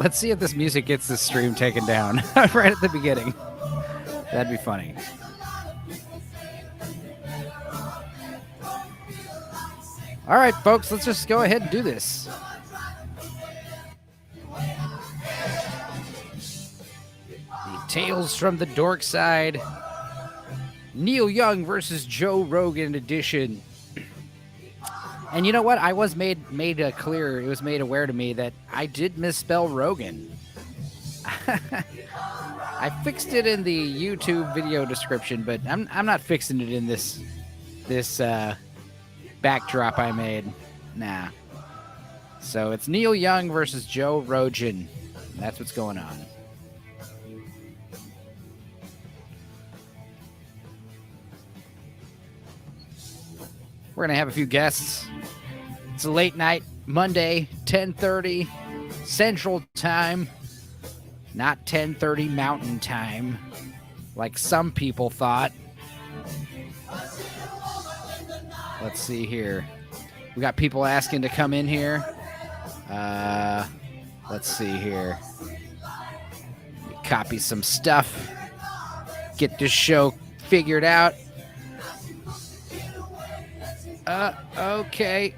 Let's see if this music gets the stream taken down right at the beginning. That'd be funny. All right, folks, let's just go ahead and do this. The Tales from the Dorkside. Neil Young versus Joe Rogan edition. And you know what? I was made clear. It was made aware to me that I did misspell Rogan. I fixed it in the YouTube video description, but I'm not fixing it in this backdrop I made. Nah. So it's Neil Young versus Joe Rogan. That's what's going on. We're going to have a few guests. It's a late night, Monday, 10:30 Central Time. Not 10:30 Mountain Time, like some people thought. Let's see here. We got people asking to come in here. Let's see here. Copy some stuff. Get this show figured out. Okay.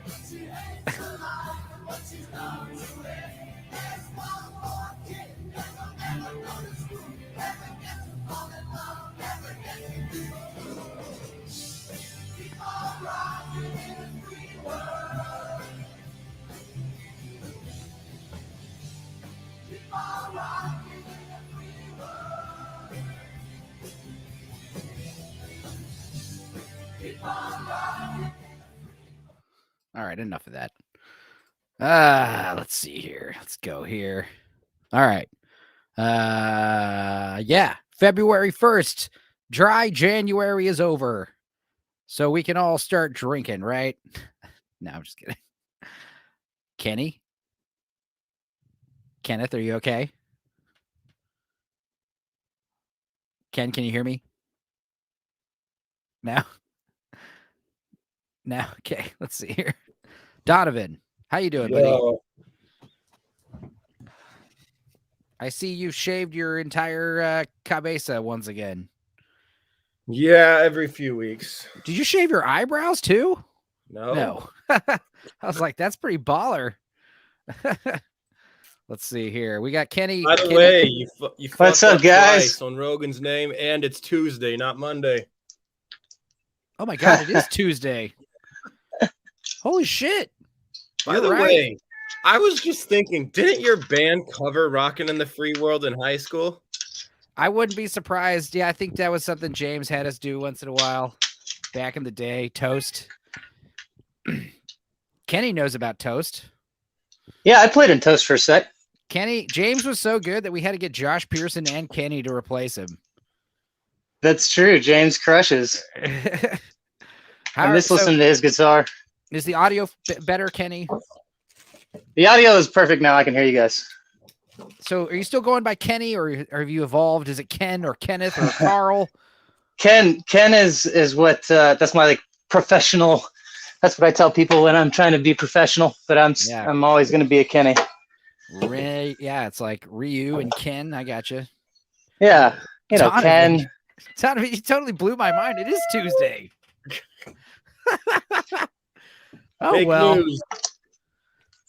All right, enough of that. Let's see here. Let's go here. All right. Yeah, February 1st. Dry January is over. So we can all start drinking, right? No, I'm just kidding. Kenny? Kenneth, are you okay? Ken, can you hear me? No? No? Okay, let's see here. Donovan, how you doing, buddy? I see you shaved your entire cabeza once again. Yeah, every few weeks. Did you shave your eyebrows too? No. I was like, that's pretty baller. Let's see here. We got Kenny. By the way, you what's up, guys? On Rogan's name, and it's Tuesday, not Monday. Oh my God, it is Tuesday. Holy shit. By the way, I was just thinking, didn't your band cover Rockin' in the Free World in high school? I wouldn't be surprised. Yeah, I think that was something James had us do once in a while back in the day. Toast. Kenny knows about Toast. Yeah, I played in Toast for a sec. James was so good that we had to get Josh Pearson and Kenny to replace him. That's true. James crushes. I miss listening to his guitar. Is the audio better, Kenny? The audio is perfect now. I can hear you guys. So are you still going by Kenny, or have you evolved? Is it Ken or Kenneth or Carl? Ken is what that's my like professional. That's what I tell people when I'm trying to be professional, but I'm always going to be a Kenny. Yeah, it's like Ryu and Ken. I got you. Yeah, you know, Ken. You totally blew my mind. It is Tuesday. Oh, Fake well. news.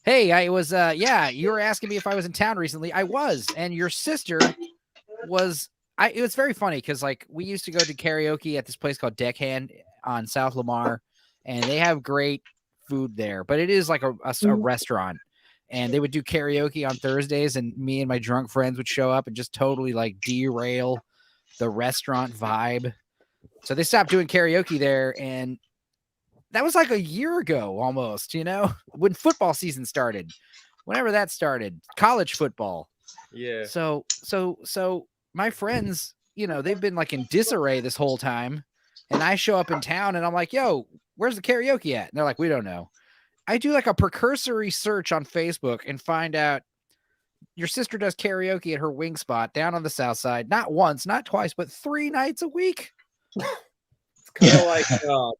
Hey, I was, you were asking me if I was in town recently. I was, and your sister was, it was very funny because, like, we used to go to karaoke at this place called Deckhand on South Lamar, and they have great food there, but it is like a restaurant, and they would do karaoke on Thursdays, and me and my drunk friends would show up and just totally, like, derail the restaurant vibe. So they stopped doing karaoke there, and that was like a year ago almost, you know, when football season started, whenever that started, college football. Yeah. So my friends, you know, they've been like in disarray this whole time. And I show up in town and I'm like, yo, where's the karaoke at? And they're like, we don't know. I do like a precursory search on Facebook and find out your sister does karaoke at her wing spot down on the South Side. Not once, not twice, but 3 nights a week. Kind of like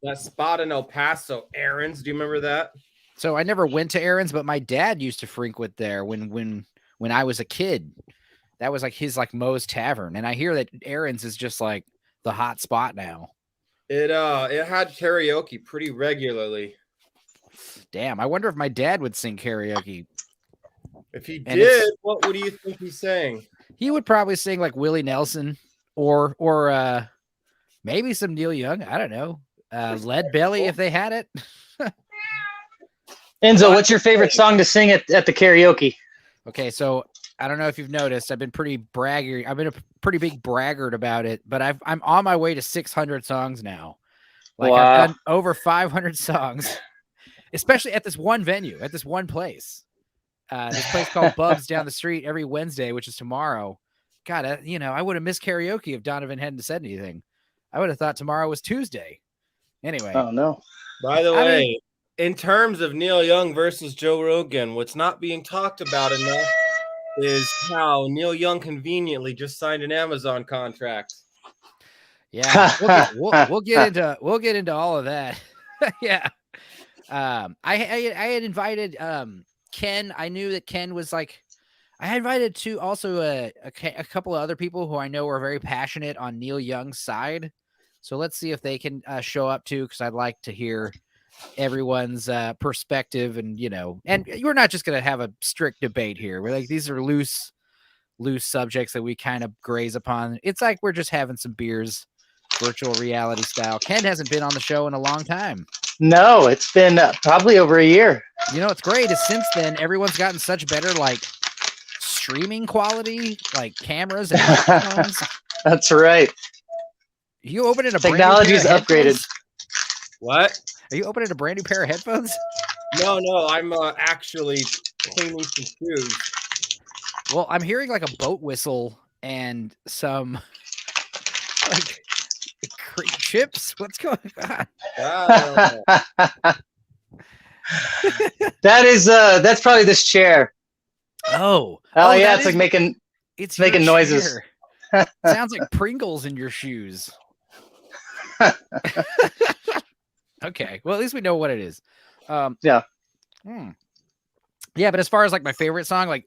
that spot in El Paso, Aaron's. Do you remember that? So I never went to Aaron's, but my dad used to frequent there when when I was a kid. That was like his like Moe's Tavern, and I hear that Aaron's is just like the hot spot now. It had karaoke pretty regularly. Damn, I wonder if my dad would sing karaoke. If he did, what do you think he's saying? He would probably sing like Willie Nelson or maybe some Neil Young. I don't know. Lead Belly if they had it. Enzo, what's your favorite song to sing at the karaoke? Okay, so I don't know if you've noticed, I've been pretty bragger. I've been a pretty big braggart about it, but I'm on my way to 600 songs now. Like wow. I've done over 500 songs, especially at this one venue, at this one place. This place called Bubs down the street every Wednesday, which is tomorrow. God, I would have missed karaoke if Donovan hadn't said anything. I would have thought tomorrow was Tuesday. Anyway. Oh, no. By the way, in terms of Neil Young versus Joe Rogan, what's not being talked about enough is how Neil Young conveniently just signed an Amazon contract. Yeah, we'll get into all of that. Yeah. I had invited Ken. I knew that Ken was like, I had invited to also a couple of other people who I know are very passionate on Neil Young's side. So let's see if they can show up too, because I'd like to hear everyone's perspective, and we're not just going to have a strict debate here. We're like, these are loose subjects that we kind of graze upon. It's like we're just having some beers, virtual reality style. Ken hasn't been on the show in a long time. No, it's been probably over a year. What's great is since then, everyone's gotten such better like streaming quality, like cameras and microphones. That's right. You opening a technology's upgraded. What? Are you opening a brand new pair of headphones? No, I'm actually cleaning some shoes. Well, I'm hearing like a boat whistle and some like chips. What's going on? That's probably this chair. Oh yeah, it's like making noises. Sounds like Pringles in your shoes. Okay, well, at least we know what it is. Yeah. Yeah, but as far as like my favorite song, like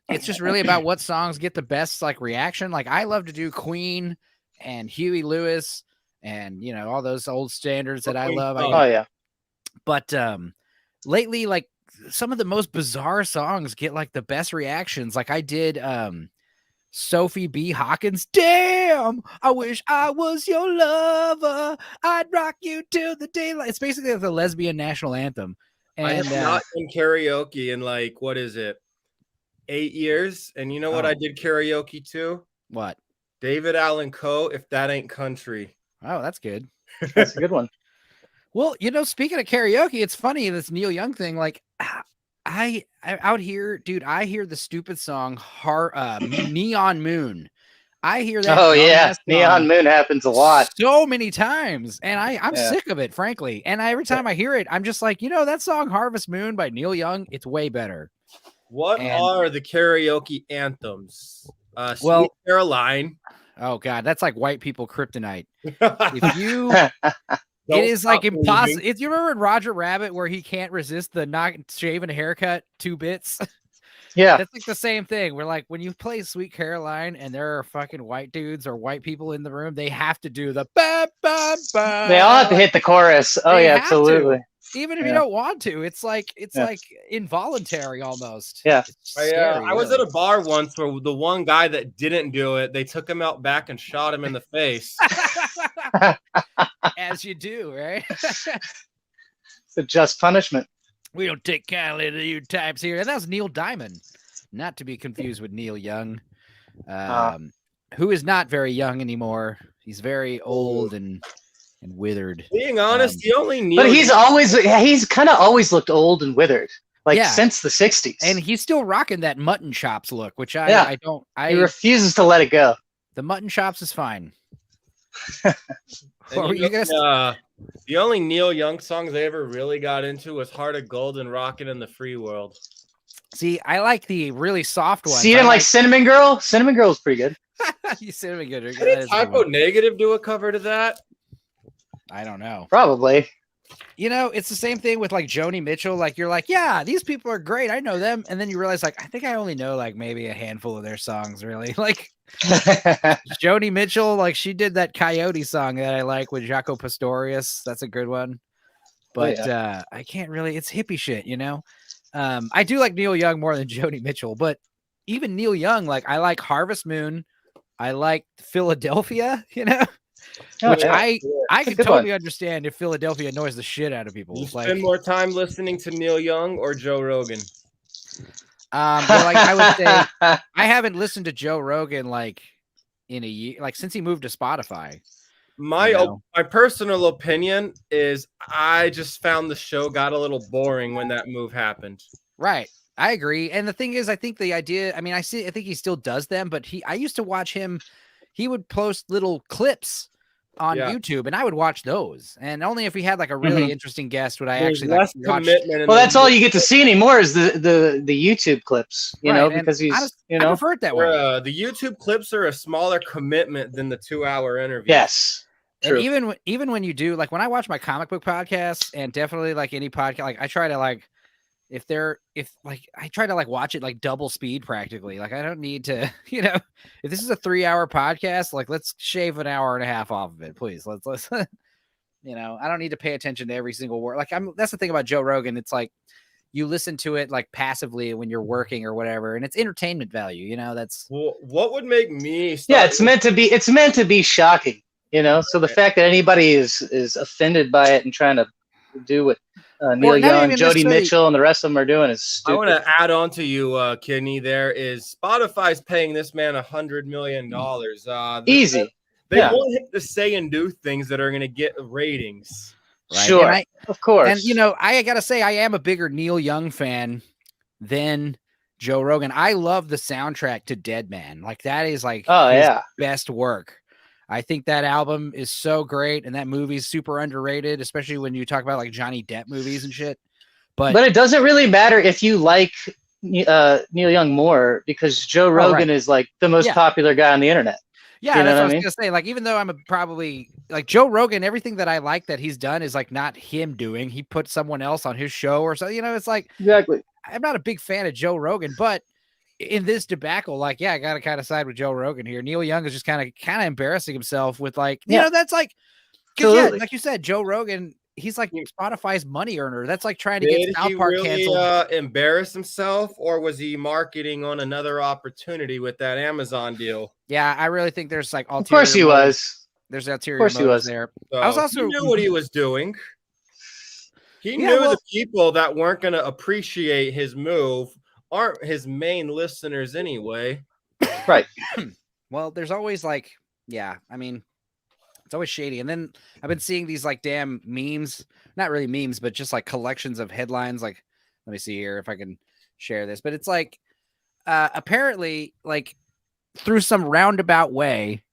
it's just really about what songs get the best like reaction. Like I love to do Queen and Huey Lewis and all those old standards that I love. Oh yeah. But lately, like some of the most bizarre songs get like the best reactions. Like I did Sophie B. Hawkins. Damn, I wish I was your lover. I'd rock you till the daylight. It's basically the lesbian national anthem. And I have not done karaoke in like, what is it, 8 years? And you know what I did karaoke to? What? David Allan Coe, If That Ain't Country. Oh, that's good. That's a good one. Well, speaking of karaoke, it's funny, this Neil Young thing. Like, I out here, dude, I hear the stupid song Neon Moon. I hear that. Oh yeah, Neon Moon happens a lot. So many times. And I'm sick of it, frankly. And every time I hear it, I'm just like, that song Harvest Moon by Neil Young, it's way better. What are the karaoke anthems? Sweet Caroline. Oh God, that's like white people kryptonite. If you it is like impossible. If you remember in Roger Rabbit where he can't resist the not shaving a haircut 2 bits. Yeah. That's like the same thing. We're like, when you play Sweet Caroline and there are fucking white dudes or white people in the room, they have to do the ba ba ba. They all have to hit the chorus. Oh yeah, absolutely. Even if you don't want to, it's like involuntary almost. Yeah. I was at a bar once where the one guy that didn't do it, they took him out back and shot him in the face. As you do, right? It's a just punishment. We don't take kindly to you types here. And that was Neil Diamond, not to be confused with Neil Young, who is not very young anymore. He's very old and withered. Being honest, the only Neil. But he's kind of always looked old and withered, since the 60s. And he's still rocking that mutton chops look, which he refuses to let it go. The mutton chops is fine. The only Neil Young songs I ever really got into was Heart of Gold and Rockin' in the Free World. See, I like the really soft ones. See, you didn't like Cinnamon Girl? Cinnamon Girl is pretty good. You Cinnamon Girl. Did Typo Negative do a cover to that? I don't know. Probably. You know, it's the same thing with like Joni Mitchell. Like you're like, yeah, these people are great. I know them. And then you realize like, I think I only know like maybe a handful of their songs really. Like Joni Mitchell, like she did that Coyote song that I like with Jaco Pastorius. That's a good one. But I can't really, it's hippie shit, you know? I do like Neil Young more than Joni Mitchell, but even Neil Young, like I like Harvest Moon. I like Philadelphia, you know? Which I can totally understand if Philadelphia annoys the shit out of people. You spend more time listening to Neil Young or Joe Rogan? Well, like I would say, I haven't listened to Joe Rogan like in a year, like since he moved to Spotify. My personal opinion is I just found the show got a little boring when that move happened. Right. I agree. And the thing is, I think the idea, I mean, I think he still does them, but I used to watch him. He would post little clips on YouTube, and I would watch those. And only if he had like a really interesting guest would I actually like watch. Well, that's all you get to see anymore is the YouTube clips, you know, because he's, you know, I prefer it that way. The YouTube clips are a smaller commitment than the 2-hour interview. Yes. True. And even when you do, like when I watch my comic book podcasts and definitely like any podcast, like I try to like, I try to like watch it like double speed practically. Like I don't need to, you know, if this is a 3-hour podcast, like let's shave an hour and a half off of it, please. Let's, you know, I don't need to pay attention to every single word. Like that's the thing about Joe Rogan. It's like you listen to it like passively when you're working or whatever, and it's entertainment value. You know, that's what would make me. It's meant to be shocking. You know, so the fact that anybody is offended by it and trying to do what Neil Young, Joni Mitchell, and the rest of them are doing is stupid. I want to add on to you, Kidney. There is Spotify's paying this man $100 million. Easy. They want him to say and do things that are going to get ratings. Right? Sure, of course. And you know, I gotta say, I am a bigger Neil Young fan than Joe Rogan. I love the soundtrack to Dead Man. Like that is like his best work. I think that album is so great, and that movie's super underrated, especially when you talk about like Johnny Depp movies and shit. But it doesn't really matter if you like Neil Young more, because Joe Rogan is like the most popular guy on the internet. Yeah, that's what I was gonna say. Like, even though I'm probably like Joe Rogan, everything that I like that he's done is like not him doing. He put someone else on his show or so. You know, it's like exactly. I'm not a big fan of Joe Rogan, but in this debacle, like, I gotta kind of side with Joe Rogan here. Neil Young is just kind of embarrassing himself with like, you know, that's like, like you said, Joe Rogan, he's like Spotify's money earner. That's like trying to get South Park canceled. Embarrass himself, or was he marketing on another opportunity with that Amazon deal? Yeah, I really think there's like ulterior. Of course he was. There's ulterior motives there. So I was also he knew what he was doing. He knew the people that weren't going to appreciate his move aren't his main listeners anyway. Right. Well, there's always like, I mean, it's always shady. And then I've been seeing these like damn memes, not really memes, but just like collections of headlines. Like, let me see here if I can share this, but it's like, apparently like through some roundabout way,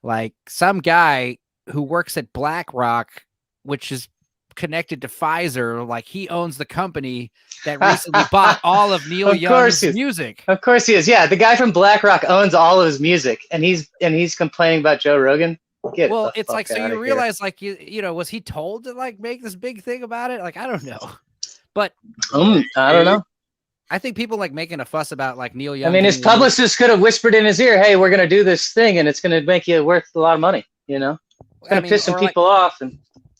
like some guy who works at BlackRock, which is connected to Pfizer, like he owns the company that recently bought all of Neil Young's music. Of course he is. Yeah, the guy from BlackRock owns all of his music, and he's complaining about Joe Rogan. Well, it's like, so you realize, like, you know, was he told to like make this big thing about it? Like, I don't know, but I don't know. I think people like making a fuss about like Neil Young. I mean, his publicist could have whispered in his ear, "Hey, we're gonna do this thing, and it's gonna make you worth a lot of money." You know, it's gonna piss some people off. And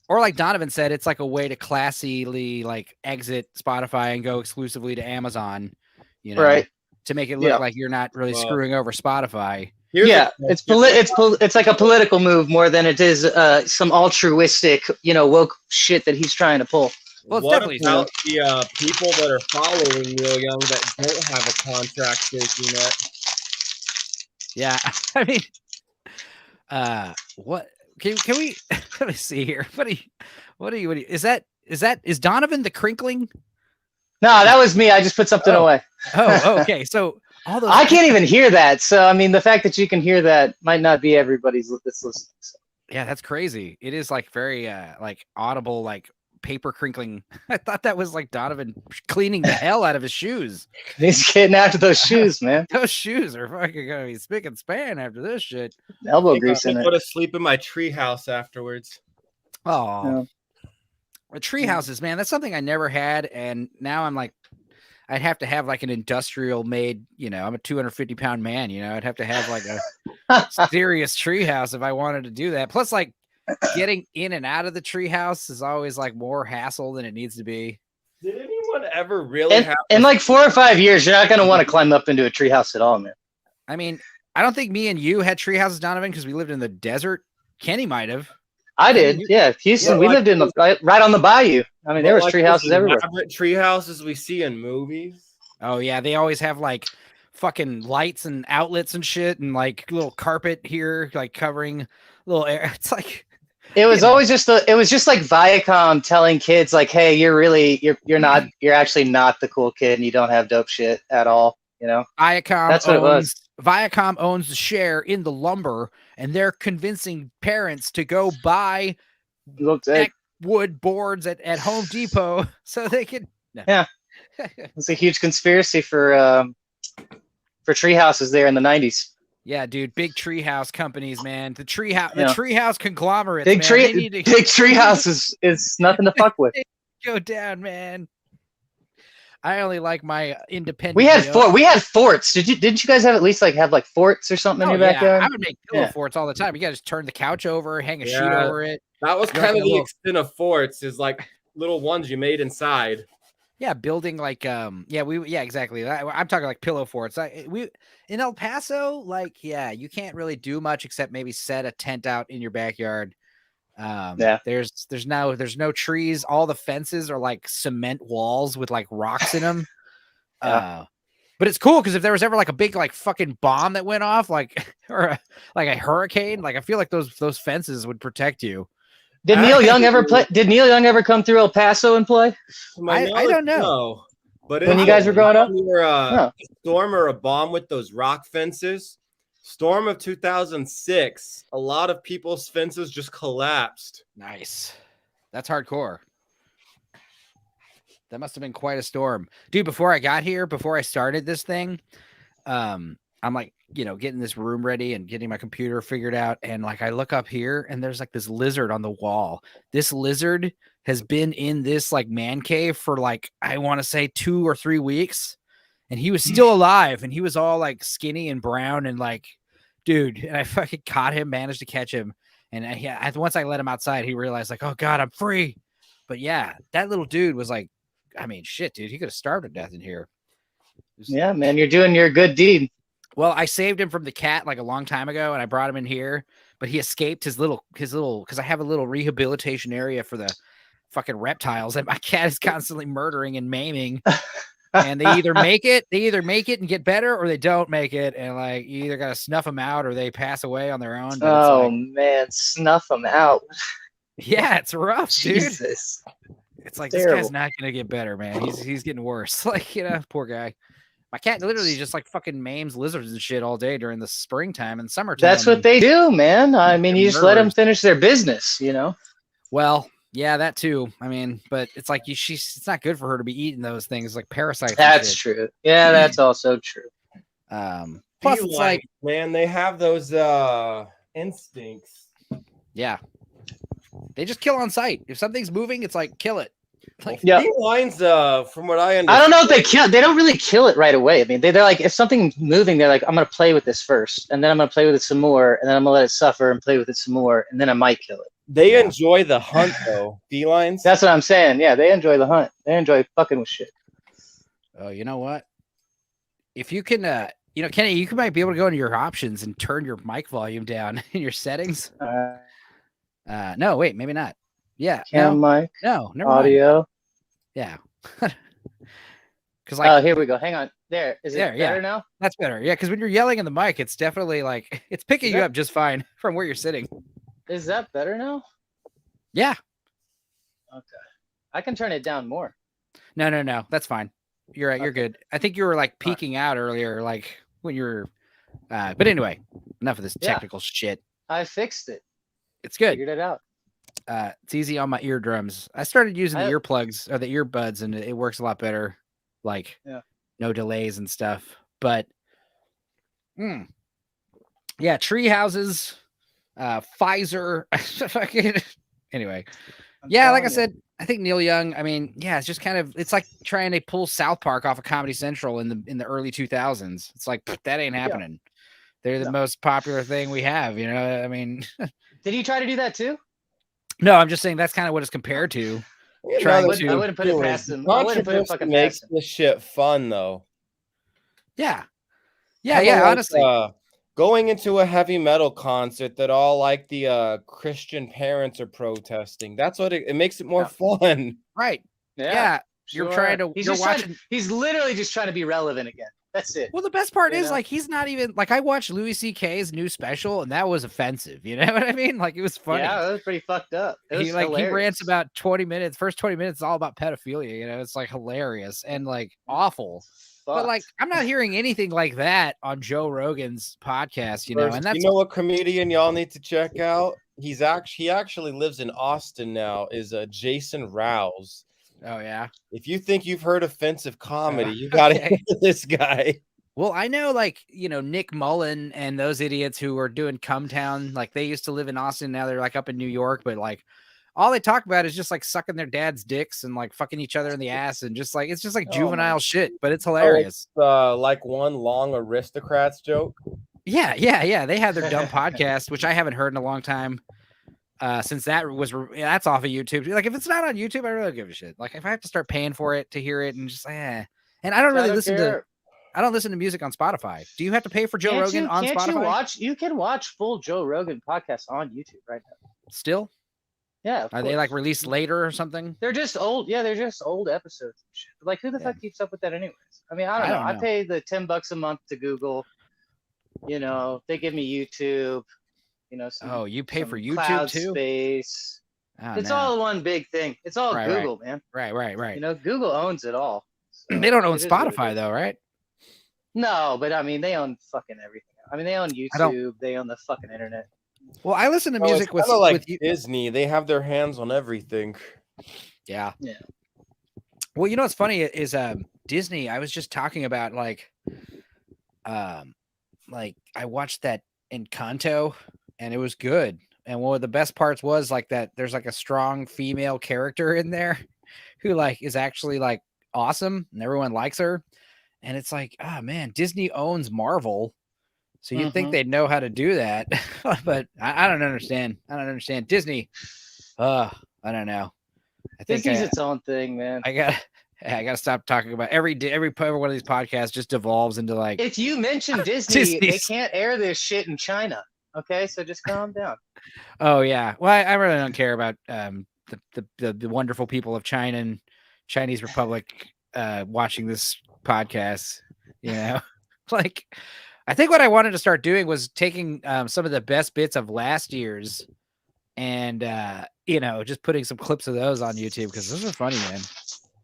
or like Donovan said, it's like a way to classily like exit Spotify and go exclusively to Amazon, you know, to make it look like you're not really screwing over Spotify. It's like a political move more than it is some altruistic, you know, woke shit that he's trying to pull. Well, it's what definitely about the people that are following Neil Young that don't have a contract safety net? Yeah, I mean, what can we let me see here? What do you is Donovan the crinkling? No, that was me. I just put something away. Okay. So all those I can't even hear that. So I mean, the fact that you can hear that might not be everybody's that's listening. So. Yeah, that's crazy. It is like very like audible, like paper crinkling. I thought that was like Donovan cleaning the hell out of his shoes. He's getting after those shoes, man. Those shoes are fucking gonna be spick and span after this shit. Elbow grease in it. Go to sleep in my treehouse afterwards. Oh, Tree houses, man, that's something I never had, and now I'm like, I'd have to have like an industrial made, I'm a 250-pound man, I'd have to have like a serious tree house if I wanted to do that. Plus, like, getting in and out of the tree house is always like more hassle than it needs to be. Did anyone ever really have in like 4 or 5 years, you're not going to want to climb up into a tree house at all, man. I mean, I don't think me and you had tree houses, Donovan, because we lived in the desert. Kenny might have. I did, yeah. Houston, we lived in right on the bayou. I mean, there was tree houses everywhere. Tree houses we see in movies. Oh yeah, they always have like fucking lights and outlets and shit, and like little carpet here, like covering little air. It's like it was always just like Viacom telling kids like, hey, you're actually not the cool kid, and you don't have dope shit at all. Viacom. That's what it was. Viacom owns the share in the lumber, and they're convincing parents to go buy wood boards at Home Depot so they can. No. Yeah, it's a huge conspiracy for tree houses there in the 90s. Yeah, dude, big tree house companies, man. The tree house conglomerates. Big tree house is nothing to fuck with. Go down, man. I only like my independent. We had forts. Didn't you guys have at least have forts or something in your backyard? I would make pillow forts all the time. You gotta just turn the couch over, hang a sheet over it. That was kind of the extent of forts, is like little ones you made inside. Yeah, building like exactly. I'm talking like pillow forts. We in El Paso, you can't really do much except maybe set a tent out in your backyard. There's no trees. All the fences are like cement walls with like rocks in them. But it's cool because if there was ever like a big like fucking bomb that went off, or a hurricane, I feel like those fences would protect you. Did Neil Young ever play? Did Neil Young ever come through El Paso and play? I don't know. No. But when you guys were growing up, a storm or a bomb with those rock fences. Storm of 2006, a lot of people's fences just collapsed. Nice. That's hardcore. That must have been quite a storm. Dude, before I started this thing, I'm like, getting this room ready and getting my computer figured out. And I look up here and there's this lizard on the wall. This lizard has been in this man cave for I want to say 2 or 3 weeks. And he was still alive, and he was all skinny and brown and dude. And I fucking caught him, managed to catch him. And once I let him outside, he realized oh God, I'm free. But yeah, that little dude was shit, dude, he could have starved to death in here. Yeah, man, you're doing your good deed. Well, I saved him from the cat a long time ago, and I brought him in here, but he escaped his little, because I have a little rehabilitation area for the fucking reptiles that my cat is constantly murdering and maiming. And they either make it and get better, or they don't make it, and you either gotta snuff them out or they pass away on their own. But man, snuff them out. Yeah, it's rough, dude. Jesus. It's this guy's not gonna get better, man. He's getting worse. Poor guy. My cat literally just fucking maims lizards and shit all day during the springtime and summertime. That's what they do, man. I mean, you just let them finish their business, Well, yeah, that too. I mean, but it's it's not good for her to be eating those things like parasites. That's true. Yeah, that's also true. Plus, it's man, they have those instincts. Yeah, they just kill on sight. If something's moving, it's kill it. Felines, from what I understand, I don't know if they kill. They don't really kill it right away. I mean, they're if something's moving, they're I'm gonna play with this first, and then I'm gonna play with it some more, and then I'm gonna let it suffer and play with it some more, and then I might kill it. They enjoy the hunt, though. Felines. That's what I'm saying. Yeah, they enjoy the hunt. They enjoy fucking with shit. Oh, you know what? If you can, Kenny, you might be able to go into your options and turn your mic volume down in your settings. No, wait, maybe not. Yeah. Mic. No, never audio. Mind. Yeah. Because here we go. Hang on. There. Is it better now? That's better. Yeah, because when you're yelling in the mic, it's definitely it's picking you up just fine from where you're sitting. Is that better now? Yeah. Okay. I can turn it down more. No. That's fine. You're right. Okay. You're good. I think you were peeking out earlier, when you were. But anyway, enough of this technical shit. I fixed it. It's good. Figured it out. It's easy on my eardrums. I started using the earplugs or the earbuds, and it works a lot better. No delays and stuff. But yeah, tree houses. Pfizer. Anyway, like I said, I think Neil Young, I mean, yeah, it's just kind of, it's like trying to pull South Park off of Comedy Central in the early 2000s. It's like, that ain't happening. They're the most popular thing we have, you know? I mean, did he try to do that too? no, I'm just saying that's kind of what it's compared to. I wouldn't put it past him. I wouldn't put it fucking makes past him. this shit fun though. Yeah. Honestly. Going into a heavy metal concert that all like the Christian parents are protesting. That's what it makes it more fun. Right. Yeah. Sure. He's literally just trying to be relevant again. That's it. Well, the best part is like he's not even like I watched Louis C.K.'s new special and that was offensive. You know what I mean? Like it was funny. Yeah, that was pretty fucked up. He rants about 20 minutes. First 20 minutes is all about pedophilia. You know, it's like hilarious and like awful. But like I'm not hearing anything like that on Joe Rogan's podcast. You know, and that's what comedian y'all need to check out. He actually lives in Austin now. Is Jason Rouse. Oh, yeah. If you think you've heard offensive comedy, you got to hear this guy. Well, I know, like, you know, Nick Mullen and those idiots who are doing Come Town, like they used to live in Austin. Now they're like up in New York, but like all they talk about is just like sucking their dad's dicks and like fucking each other in the ass. And just like, it's just like juvenile shit, but it's hilarious. Like one long Aristocrats joke. Yeah. They have their dumb podcast, which I haven't heard in a long time. Since that's off of YouTube. Like if it's not on YouTube, I really don't give a shit. Like if I have to start paying for it to hear it and just and I don't really listen to music on Spotify. Do you have to pay for Joe Rogan on Spotify? You can watch full Joe Rogan podcasts on YouTube right now. Still? Yeah. Are they like released later or something? They're just old. Yeah, they're just old episodes and shit. Like who the fuck keeps up with that anyways? I mean, I don't know. I pay the $10 a month to Google. You know, they give me YouTube. You know, you pay for YouTube cloud too? Space. It's all one big thing. It's all Google, man. Right. You know, Google owns it all. So they don't own Spotify though, right? No, but I mean, they own fucking everything. I mean, they own YouTube. They own the fucking internet. Well, I listen to music with Disney. They have their hands on everything. Yeah. Well, you know what's funny is Disney. I was just talking about like I watched that Encanto. And it was good. And one of the best parts was like that there's like a strong female character in there who like is actually like awesome and everyone likes her. And it's like, oh man, Disney owns Marvel. So you'd think they'd know how to do that. But I don't understand. Disney. I don't know. I think Disney's its own thing, man. I gotta stop talking about every one of these podcasts just devolves into like if you mention Disney, they can't air this shit in China. Okay, so just calm down. Oh yeah, well, I really don't care about the wonderful people of China and Chinese Republic watching this podcast. You know, like I think what I wanted to start doing was taking some of the best bits of last year's and you know just putting some clips of those on YouTube because those are funny, man.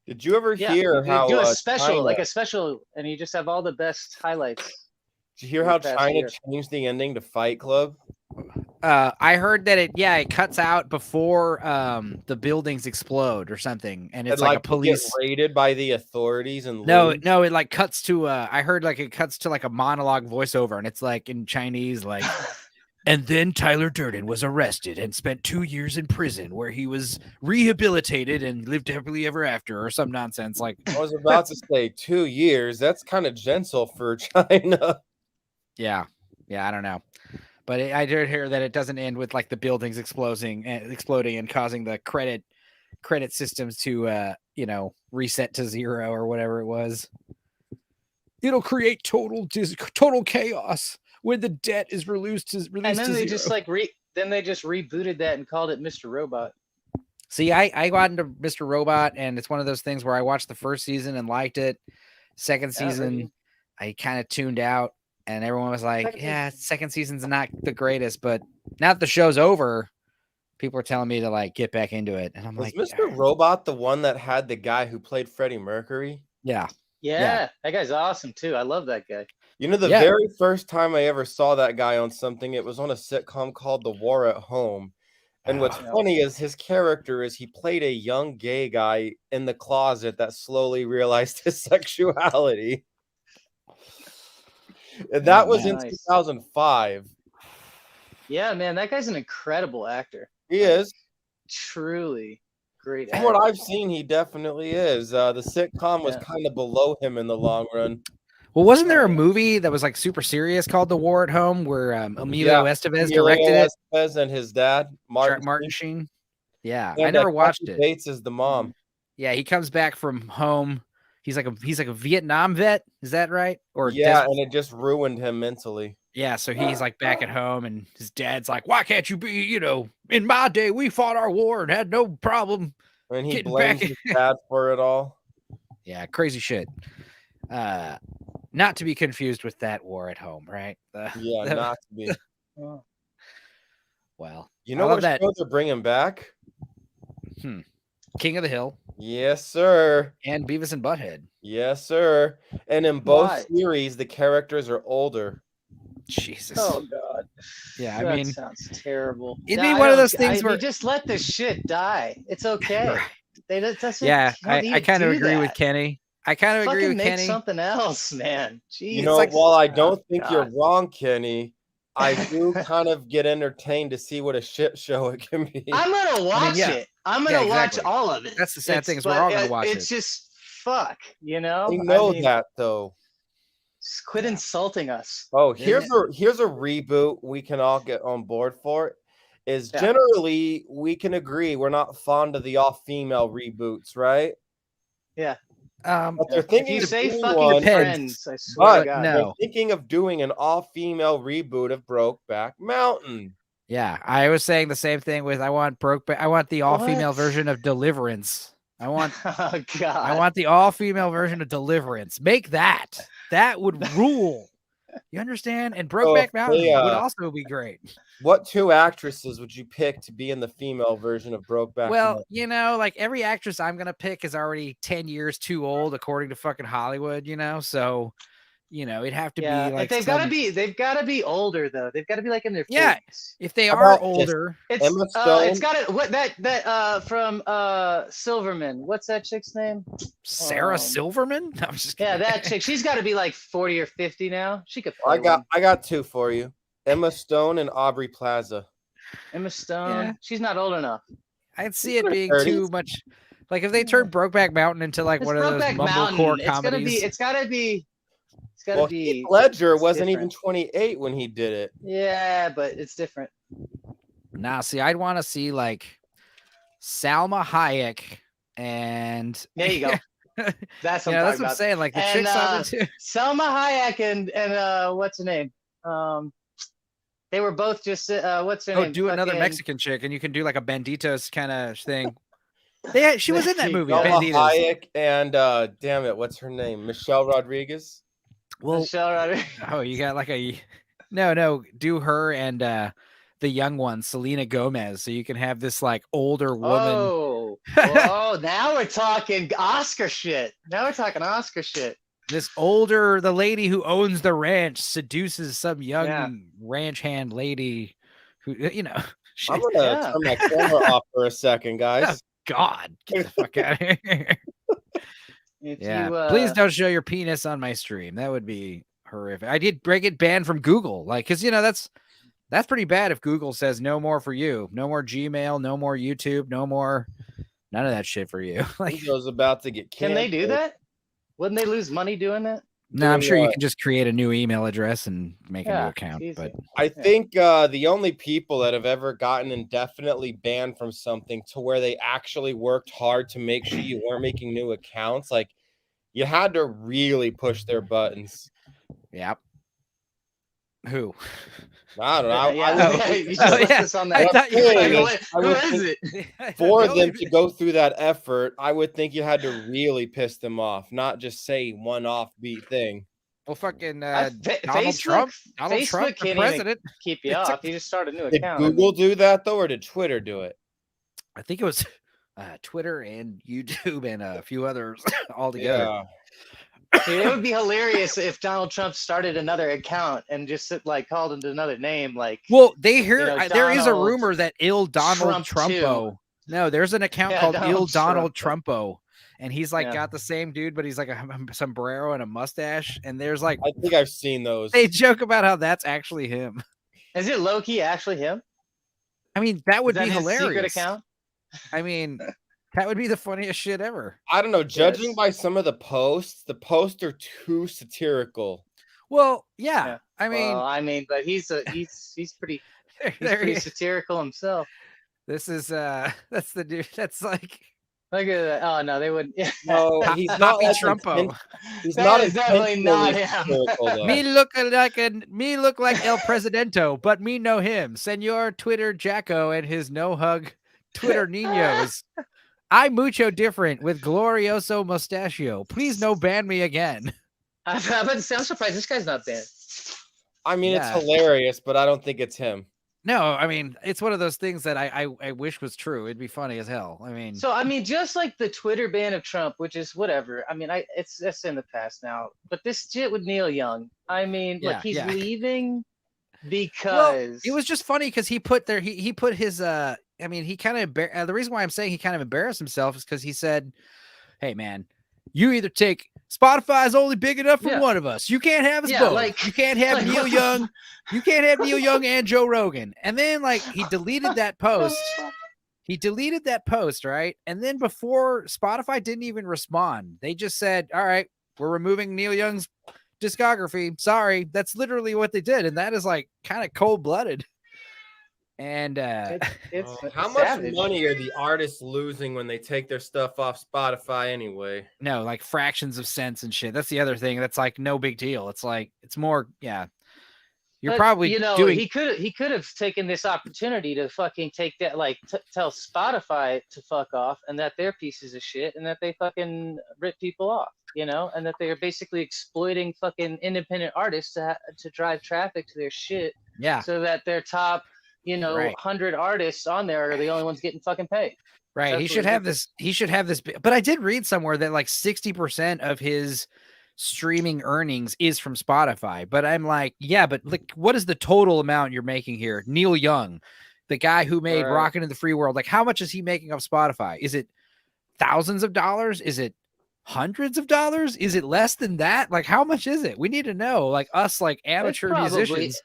Did you ever hear how do a special, like a special, and you just have all the best highlights? Did you hear how China changed the ending to Fight Club? I heard that it cuts out before the buildings explode or something, and it's like a police get raided by the authorities and no, it like cuts to I heard like it cuts to like a monologue voiceover, and it's like in Chinese, like, and then Tyler Durden was arrested and spent 2 years in prison where he was rehabilitated and lived happily ever after, or some nonsense. Like I was about to say 2 years. That's kind of gentle for China. Yeah, I don't know. But I did hear that it doesn't end with like the buildings exploding and causing the credit systems to you know reset to 0 or whatever it was. It'll create total chaos when the debt is released to and then to they 0. just like then they just rebooted that and called it Mr. Robot. See, I got into Mr. Robot, and it's one of those things where I watched the first season and liked it. Second season, I kind of tuned out. And everyone was like, second season's not the greatest, but now that the show's over, people are telling me to like get back into it. And I'm like, Mr. Robot the one that had the guy who played Freddie Mercury? Yeah. That guy's awesome too. I love that guy. You know, the very first time I ever saw that guy on something, it was on a sitcom called The War at Home. And what's funny is his character is he played a young gay guy in the closet that slowly realized his sexuality. That was in 2005. Yeah, man, that guy's an incredible actor. He is. Truly. Great. From what I've seen, he definitely is. The sitcom was kind of below him in the long run. Well, wasn't there a movie that was like super serious called The War at Home where Emilio Estevez directed it? Estevez and his dad, Martin Sheen. Yeah, and I never watched Kathy it. Bates is the mom. Yeah, he comes back from home. He's like a Vietnam vet. Is that right? Or yeah, and it just ruined him mentally. Yeah, so he's like back at home, and his dad's like, "Why can't you be? You know, in my day, we fought our war and had no problem." And he blames his dad for it all. Yeah, crazy shit. Not to be confused with That War at Home, right? Not to be. Well, you know what show they're bringing back? King of the Hill. Yes, sir. And Beavis and Butthead. Yes, sir. And in both series, the characters are older. Jesus. Oh God. Yeah, that I mean, sounds terrible. It'd be one of those things where you just let this shit die. It's okay. I kind of agree with Kenny. I kind of agree with Kenny. Something else, man. Jeez. You know, while I don't think you're wrong, Kenny, I do kind of get entertained to see what a shit show it can be. I'm gonna watch it. I'm gonna watch all of it. That's the sad thing is we're all gonna watch it. It's just fuck, you know. I know that though. Just quit insulting us. Oh, here's a reboot we can all get on board for. Generally we can agree we're not fond of the all-female reboots, right? Yeah. But they're thinking of doing fucking Friends, I swear to God. They're thinking of doing an all-female reboot of Brokeback Mountain. Yeah, I was saying the same thing with I want the all-female version of Deliverance. I want the all-female version of Deliverance. Make that. That would rule. You understand? And Brokeback Mountain would also be great. What two actresses would you pick to be in the female version of Brokeback Mountain? You know, like every actress I'm gonna pick is already 10 years too old, according to fucking Hollywood, you know. So, you know, it'd have to be like they've gotta be older though. They've got to be like in their 40s. Yeah. If they are older, it's got from Silverman. What's that chick's name? Sarah Silverman? No, I'm just kidding. Yeah, that chick. She's got to be like 40 or 50 now. She could play I got two for you. Emma Stone and Aubrey Plaza. Emma Stone. She's not old enough. I'd see it being too much. Like if they turn Brokeback Mountain into like one of those mumblecore comedies. It's gotta be. Heath Ledger wasn't even 28 when he did it. Yeah, but it's different. Nah, see, I'd want to see like Salma Hayek and there you go. That's what that's what I'm saying. Like the chicks on it too. Salma Hayek and what's her name? They were both just what's her name? Do another Mexican chick, and you can do like a Banditos kind of thing. She was in that movie. Salma Hayek and damn it, what's her name? Michelle Rodriguez. Well, you got like no, do her and the young one, Selena Gomez, so you can have this like older woman. Now we're talking Oscar shit. This the lady who owns the ranch seduces some young ranch hand lady who, you know. I'm gonna turn my camera off for a second, guys. Oh, God, get the fuck out of here. Please don't show your penis on my stream. That would be horrific. I did get banned from Google, like, because you know that's pretty bad. If Google says no more for you, no more Gmail, no more YouTube, no more none of that shit for you. Like, Google's about to get canceled. Can they do that? Wouldn't they lose money doing that? No, I'm sure you can just create a new email address and make a new account. But I think the only people that have ever gotten indefinitely banned from something to where they actually worked hard to make sure you weren't making new accounts, like you had to really push their buttons. Yep. Who? I don't know. Who is it? For them to go through that effort, I would think you had to really piss them off, not just say one offbeat thing. Well, fucking Donald Trump, the president, keep you off. You just start a new account. Did Google do that though, or did Twitter do it? I think it was Twitter and YouTube and a few others all together. Yeah. It would be hilarious if Donald Trump started another account and just called it another name. Like, well, there is a rumor that Donald Trumpo. No, there's an account called Donald Trumpo, and he's like got the same dude, but he's like a sombrero and a mustache. And there's like, I think I've seen those. They joke about how that's actually him. Is it low key actually him? I mean, that would be hilarious. Secret account. I mean, That would be the funniest shit ever. I don't know. Judging by some of the posts are too satirical. Well, yeah. I mean, but he's pretty there satirical himself. This is that's the dude. That's like, look at that. Oh no, they wouldn't. No, he's not like Trumpo. He's That not is definitely not satirical, though. me look like El Presidento, but me know him. Senor Twitter Jacko and his no hug Twitter Ninos. I mucho different with glorioso mustachio. Please no ban me again. I'm surprised this guy's not banned. I mean, it's hilarious, but I don't think it's him. No, I mean, it's one of those things that I wish was true. It'd be funny as hell. I mean, so I mean, just like the Twitter ban of Trump, which is whatever. I mean, it's in the past now. But this shit with Neil Young, I mean, like he's leaving because it was just funny because he put his I mean, he kind of the reason why I'm saying he kind of embarrassed himself is because he said, "Hey, man, you either take Spotify's only big enough for one of us. You can't have us both. Like, you can't have Neil Young. You can't have Neil Young and Joe Rogan." And then like he deleted that post. He deleted that post, right? And then before Spotify didn't even respond, they just said, "All right, we're removing Neil Young's discography. Sorry." That's literally what they did, and that is like kind of cold-blooded. And it's how much money are the artists losing when they take their stuff off Spotify anyway? No, like fractions of cents and shit. That's the other thing. That's like no big deal. It's like it's more, You're probably doing. He could have taken this opportunity to fucking take that, like tell Spotify to fuck off and that they're pieces of shit and that they fucking rip people off, and that they are basically exploiting fucking independent artists to drive traffic to their shit. Yeah. So that their top 100 artists on there are the only ones getting fucking paid. Right. He should have this. But I did read somewhere that like 60% of his streaming earnings is from Spotify. But I'm like, yeah, but like, what is the total amount you're making here? Neil Young, the guy who made Rockin' in the Free World, like how much is he making off Spotify? Is it thousands of dollars? Is it hundreds of dollars? Is it less than that? Like, how much is it? We need to know, like us, like amateur musicians.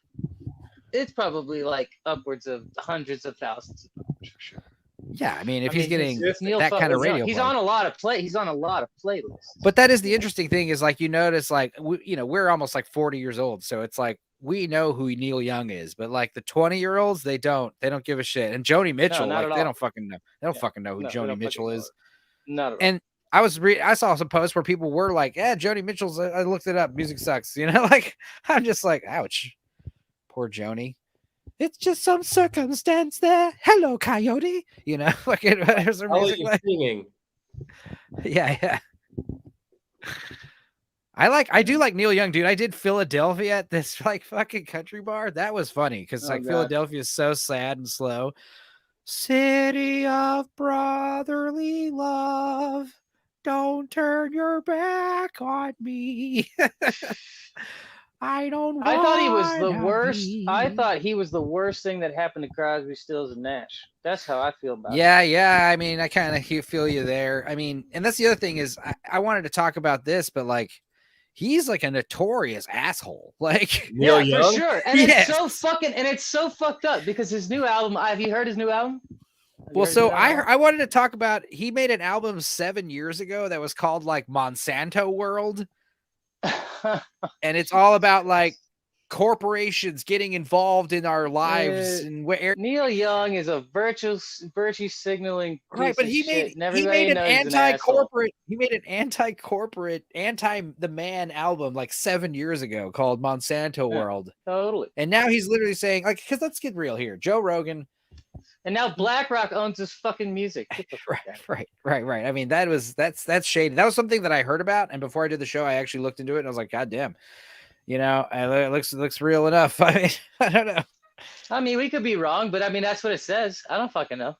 It's probably like upwards of hundreds of thousands of dollars for sure. Yeah, I mean, if he's getting that kind of radio, he's on a lot of playlists. But that is the interesting thing is like you notice, like we're almost like 40 years old, so it's like we know who Neil Young is, but like the 20-year-olds, they don't give a shit. And Joni Mitchell, like they don't fucking know. They don't fucking know who Joni Mitchell is. Not at all. And I saw some posts where people were like, "Yeah, Joni Mitchell's." I looked it up. Music sucks. Like I'm just like, ouch. Poor Joni. It's just some circumstance there. Hello, coyote. Like there's her music like singing. Yeah. I do like Neil Young, dude. I did Philadelphia at this like fucking country bar. That was funny because Philadelphia is so sad and slow. City of brotherly love. Don't turn your back on me. I thought he was the worst. I thought he was the worst thing that happened to Crosby, Stills, and Nash. That's how I feel about it. Yeah. I mean, I kind of feel you there. I mean, and that's the other thing is I wanted to talk about this, but like, he's like a notorious asshole. Like, Neil Young? For sure. And it's so fucked up because his new album. Have you heard his new album? Well, so I wanted to talk about. He made an album 7 years ago that was called like Monsanto World. And it's all about like corporations getting involved in our lives and where Neil Young is a virtue signaling right, but he made an anti-corporate the man album like 7 years ago called Monsanto World. Totally. And now he's literally saying like, because let's get real here, Joe Rogan. And now BlackRock owns his fucking music. Right. I mean, that's shady. That was something that I heard about, and before I did the show, I actually looked into it, and I was like, God damn, it looks real enough. I mean, I don't know. I mean, we could be wrong, but I mean, that's what it says. I don't fucking know.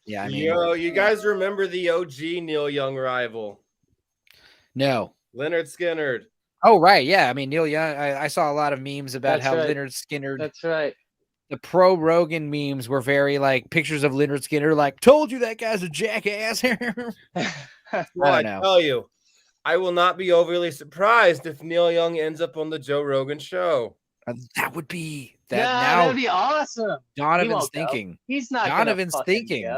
Yeah, I mean, you guys remember the OG Neil Young rival? No, Leonard Skinner. Oh, right, yeah. I mean, Neil Young. I saw a lot of memes about Leonard Skinner. That's right. The pro Rogan memes were very like pictures of Leonard Skinner, like, told you that guy's a jackass. I tell you, I will not be overly surprised if Neil Young ends up on the Joe Rogan show. That would be that would be awesome. Donovan's thinking. He's not. Donovan's thinking.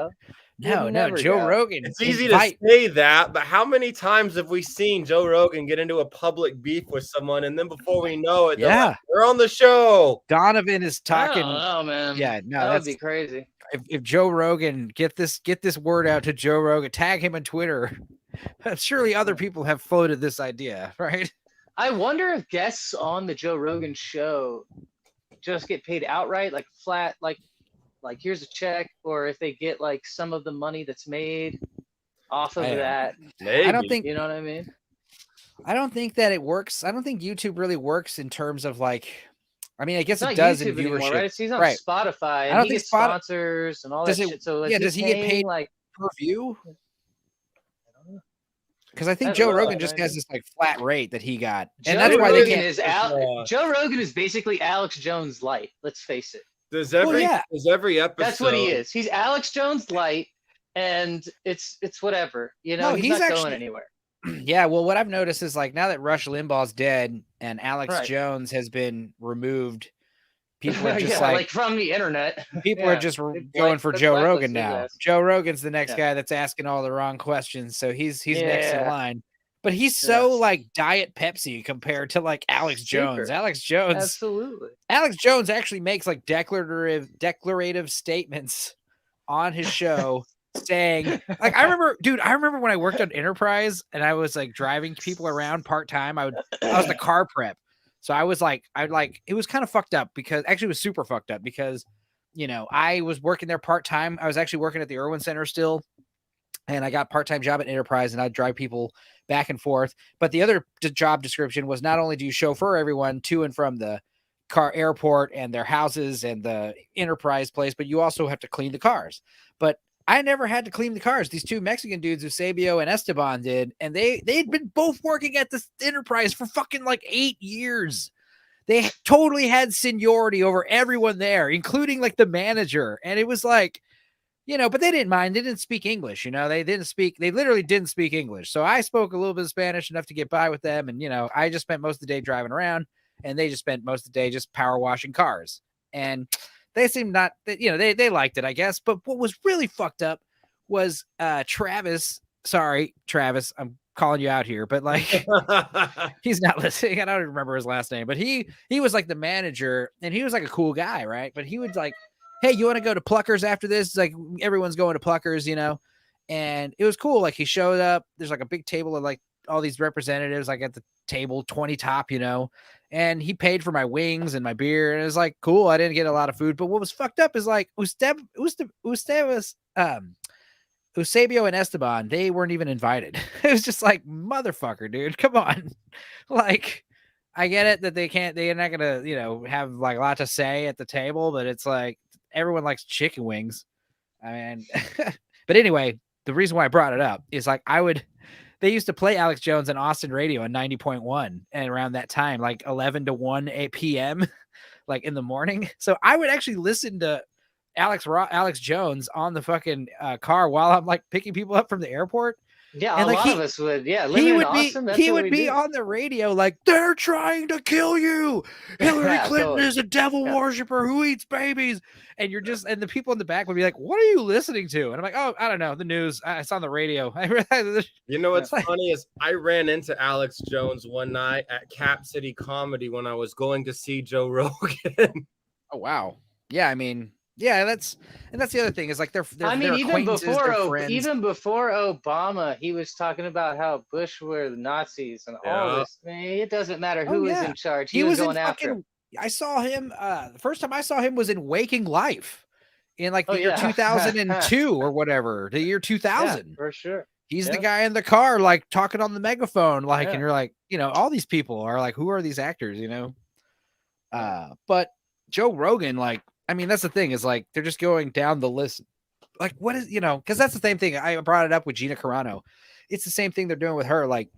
No, Joe Rogan. It's easy to say that, but how many times have we seen Joe Rogan get into a public beef with someone, and then before we know it, we're on the show. Donovan is talking. I don't know, man. Yeah, no, that would be crazy. If Joe Rogan get this word out to Joe Rogan, tag him on Twitter. Surely other people have floated this idea, right? I wonder if guests on the Joe Rogan show just get paid outright, like flat, like here's a check, or if they get like some of the money that's made off of that. Maybe. I don't think, you know what I mean? I don't think that it works. I don't think YouTube really works in terms of like, I mean, I guess It's it not does YouTube in viewership. anymore, right? He's on Right. Spotify, I and don't he think gets sponsors and all that shit. So like, does he get paid like per view? Because I think Joe Rogan just has this like flat rate that he got, and that's why they can't. Joe Rogan is basically Alex Jones light. Let's face it. Does every episode? That's what he is. He's Alex Jones light, and it's whatever. You know, No, he's not actually going anywhere. Yeah, well, what I've noticed is like now that Rush Limbaugh's dead and Alex Jones has been removed, people are just like from the internet. People are just going for Joe Rogan now. Joe Rogan's the next guy that's asking all the wrong questions, so he's next in line. But he's so like Diet Pepsi compared to like Alex Jones. Alex Jones, absolutely. Alex Jones actually makes like declarative statements on his show. Saying like I remember when I worked on Enterprise and I was like driving people around part-time. I was the car prep. So it was kind of fucked up because actually it was super fucked up because I was working there part-time. I was actually working at the Irwin Center still, and I got part-time job at Enterprise, and I'd drive people back and forth. But the other job description was not only do you chauffeur everyone to and from the car airport and their houses and the Enterprise place, but you also have to clean the cars. But I never had to clean the cars. These two Mexican dudes, Eusebio and Esteban, did, and they'd been both working at this Enterprise for fucking like 8 years. They totally had seniority over everyone there, including like the manager. And it was like, but they didn't mind. They didn't speak English. They literally didn't speak English. So I spoke a little bit of Spanish enough to get by with them. And, I just spent most of the day driving around, and they just spent most of the day just power washing cars. And they seemed not that, they liked it, I guess. But what was really fucked up was Travis. Sorry, Travis, I'm calling you out here, but like he's not listening. I don't even remember his last name, but he was like the manager, and he was like a cool guy, right? But he would like, hey, you want to go to Pluckers after this? It's like everyone's going to Pluckers, and it was cool. Like he showed up. There's like a big table of like all these representatives, like at the table, 20 top, and he paid for my wings and my beer. And it was like, cool. I didn't get a lot of food, but what was fucked up is like Eusebio and Esteban, they weren't even invited. It was just like, motherfucker, dude, come on. Like, I get it that they're not going to, have like a lot to say at the table, but it's like, everyone likes chicken wings. I mean, but anyway, the reason why I brought it up is like, they used to play Alex Jones on Austin radio on 90.1 and around that time, like 11 to 1 p.m., like in the morning. So I would actually listen to Alex Jones on the fucking car while I'm like picking people up from the airport. Yeah, and a lot of us would. Yeah, he would be on the radio like, they're trying to kill you. Hillary Clinton is a devil worshiper who eats babies. And and the people in the back would be like, what are you listening to? And I'm like, oh, I don't know, the news. It's on the radio. What's funny is I ran into Alex Jones one night at Cap City Comedy when I was going to see Joe Rogan. Oh, wow. Yeah, I mean, yeah, that's the other thing is like they're even before Obama, he was talking about how Bush were the Nazis and all this. I mean, it doesn't matter who was in charge. He was going after him. I saw him the first time I saw him was in Waking Life in like the year 2002 or whatever, the year 2000. Yeah, for sure. He's the guy in the car, like talking on the megaphone, like, and you're like, all these people are like, who are these actors, but Joe Rogan, like, I mean, that's the thing is like, they're just going down the list. Like, what is, cause that's the same thing. I brought it up with Gina Carano. It's the same thing they're doing with her. Like,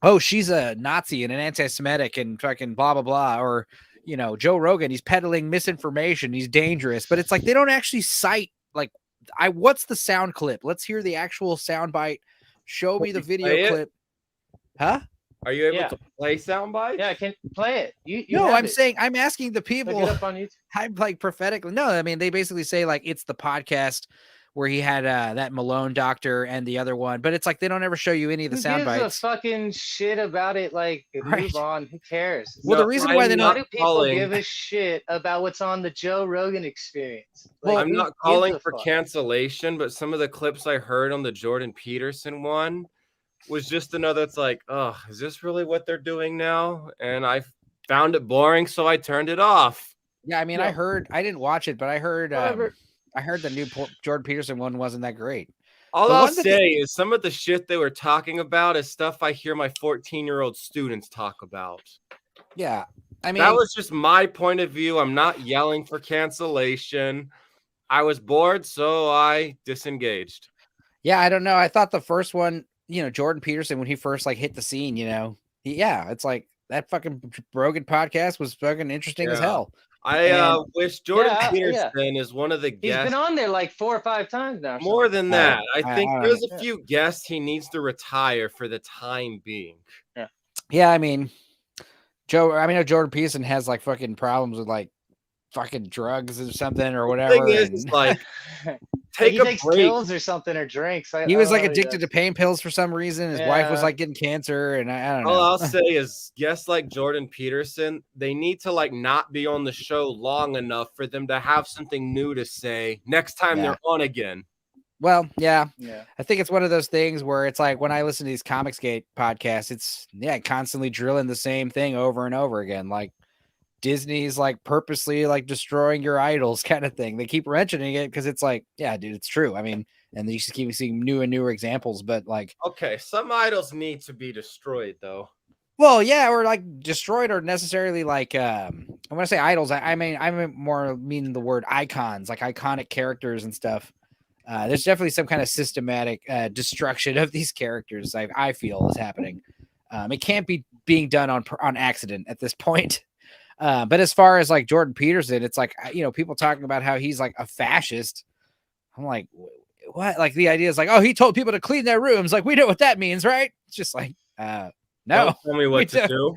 oh, she's a Nazi and an anti-Semitic and fucking blah, blah, blah. Or, Joe Rogan, he's peddling misinformation. He's dangerous, but it's like, they don't actually cite like, what's the sound clip? Let's hear the actual sound bite. Show me the video clip. Huh? Are you able to play soundbite? Yeah, I can play it. I'm asking the people. Look it up on YouTube. I'm like prophetically. No, I mean, they basically say like, it's the podcast where he had that Malone doctor and the other one, but it's like they don't ever show you any of the Who sound gives a bites. fucking shit about it? Like, Right. move on. Who cares? Well, the reason why they Why don't do people give a shit about what's on the Joe Rogan Experience? Like, Well, I'm who not gives calling a for fuck? cancellation, but some of the clips I heard on the Jordan Peterson one was just another. It's like, oh, is this really what they're doing now? And I found it boring, so I turned it off. Yeah, I mean, Yeah. I didn't watch it, but I heard Whatever. I heard the new Jordan Peterson one wasn't that great. All The I'll one that say is some of the shit they were talking about is stuff I hear my 14-year-old students talk about. Yeah, I mean, That was just my point of view. I'm not yelling for cancellation. I was bored, so I disengaged. yeah, I don't know. I thought the first one, Jordan Peterson, when he first like hit the scene, it's like that fucking Rogan podcast was fucking interesting as Yeah. hell. I wish Jordan Yeah, Peterson is one of the He's guests. been on there like 4 or 5 times now. or More something. than that, I I think don't there's know. a few guests he needs to retire for the time being. Yeah, I mean, I know Jordan Peterson has like fucking problems with like fucking drugs or something or whatever. The thing is, it's like, take he a takes break. pills or something or drinks. He was like addicted to pain pills for some reason. His wife was Yeah. like getting cancer, and I don't know. All I'll say is guests like Jordan Peterson, they need to like not be on the show long enough for them to have something new to say next time Yeah. they're on again. Well, yeah, Yeah. I think it's one of those things where it's like when I listen to these Comicsgate podcasts, it's constantly drilling the same thing over and over again. Like Disney's like purposely like destroying your idols kind of thing. They keep mentioning it because it's like, yeah, dude, it's true. I mean, and you just keep seeing new and newer examples, but like, Okay, some idols need to be destroyed though. well, yeah, or like destroyed or necessarily like when I say idols, I mean the word icons, like iconic characters and stuff. There's definitely some kind of systematic destruction of these characters. I feel is happening. It can't be being done on accident at this point. But as far as like Jordan Peterson, it's like people talking about how he's like a fascist. I'm like, what? Like the idea is like, oh, he told people to clean their rooms. Like we know what that means, right? It's just like, no. Don't tell me what to do.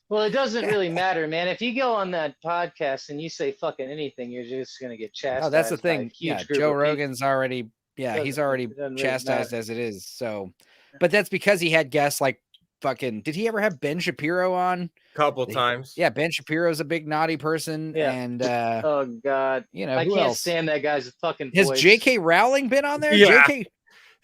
Well, it doesn't really matter, man. If you go on that podcast and you say fucking anything, you're just gonna get chastised. Oh, that's the thing. by a huge Yeah, group Joe of Rogan's already. Yeah, Doesn't- he's already it doesn't really chastised matter. as it is. So, but that's because he had guests like fucking. Did he ever have Ben Shapiro on? Couple times. Yeah, Ben Shapiro's a big naughty person, Yeah. and Oh God, I can't else? stand that guy's fucking Has voice. J.K. Rowling been on there? Yeah. J.K.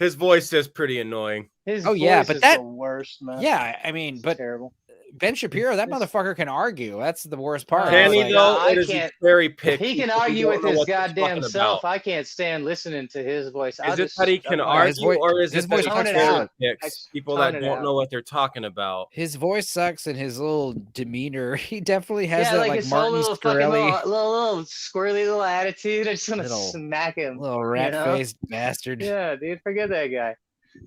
His voice is pretty annoying. His Oh, yeah, voice but is that- the worst, man. Yeah, I mean, It's but terrible. Ben Shapiro, that It's- mother can argue. That's the worst part. Can It's he like- though? I It is can't- very picky. He can because argue don't with know his what they're goddamn talking self. about. I can't stand listening to his voice. Is it that he can his argue, voice- or is his it that voice he sucks. cherry I picks people that tone it don't out. know what they're talking about? His voice sucks and his little demeanor. He definitely has Yeah, that like like his whole Martin little fucking Scully, little squirrely little attitude. I just want to Little- smack him. little know? rat-faced bastard. Yeah, dude, forget that guy.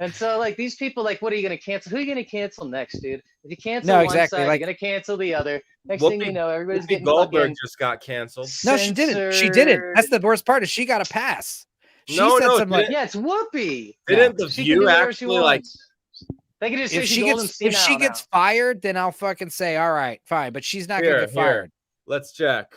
And so, like, these people, like, what are you gonna cancel? Who are you gonna cancel next, dude? If you cancel No, one exactly, side, like- you're gonna cancel the other. Next thing you Whoopi- know, everybody's Whoopi getting Goldberg fucking just got canceled. No, she didn't. She didn't. That's the worst part is she got a pass. She No, said no, something like, didn't- Yeah, it's Whoopi. Didn't the She can do View whatever she actually like? wants. They can just say if she's she old and gets if she senile gets now. fired, then I'll fucking say, all right, fine. But she's not gonna get fired. Let's check.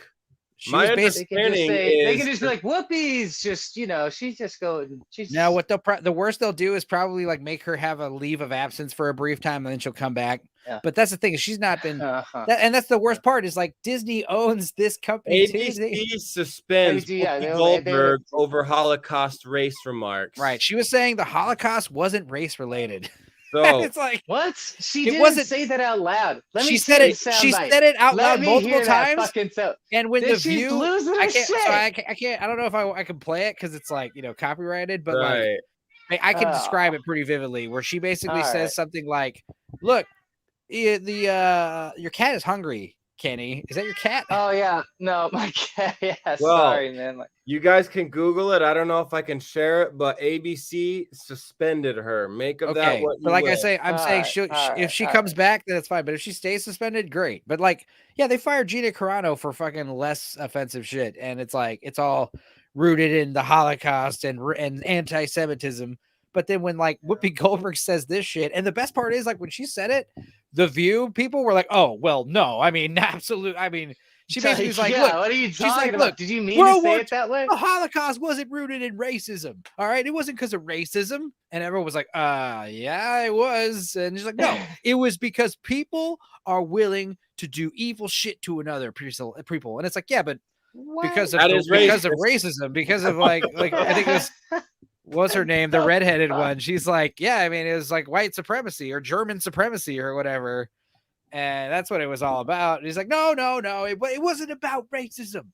She My was They basically can just understanding say they is can just be like, "Whoopi's just she's just going." She's no. What the worst they'll do is probably like make her have a leave of absence for a brief time, and then she'll come back. Yeah. But that's the thing is she's not been. Uh-huh. And that's the worst part is like Disney owns this company too. ABC suspends ABC, yeah, Whoopi they- Goldberg over Holocaust race remarks. Right. She was saying the Holocaust wasn't race related. So It's like What? She It didn't wasn't- say that out loud. Let she me said see it. the She soundbite. said it out Let loud me multiple hear that times. fucking so- And when Then the she's view, losing her I can't. So shit. I can't. I don't know if I can play it because it's like copyrighted, but like. right. I can Oh. describe it pretty vividly where she basically All says right. something like, look, your cat is hungry, Kenny. Is that your cat? Oh yeah, no, my cat. Yeah, Well, sorry, man. Like, You guys can Google it. I don't know if I can share it, but ABC suspended her. Make of that Okay. what you But like I will. say, I'm saying if she comes back, then it's fine. But if she stays suspended, great. But like, yeah, they fired Gina Carano for fucking less offensive shit. And it's like, it's all rooted in the Holocaust and anti-Semitism. But then when like Whoopi Goldberg says this shit, and the best part is like when she said it, The View people were like, oh, well, no, I mean, absolute. I mean, She basically was like, yeah, look, what are you she's like, talking look, about? Did you mean to World say War it that way? the Holocaust wasn't rooted in racism. All right. It wasn't because of racism. And everyone was like, yeah, it was. And she's like, no, it was because people are willing to do evil shit to another people. And it's like, yeah, but because of racism, because of like I think it was what's her name, the redheaded one. She's like, yeah, I mean, it was like white supremacy or German supremacy or whatever. And that's what it was all about. And he's like, no, it wasn't about racism.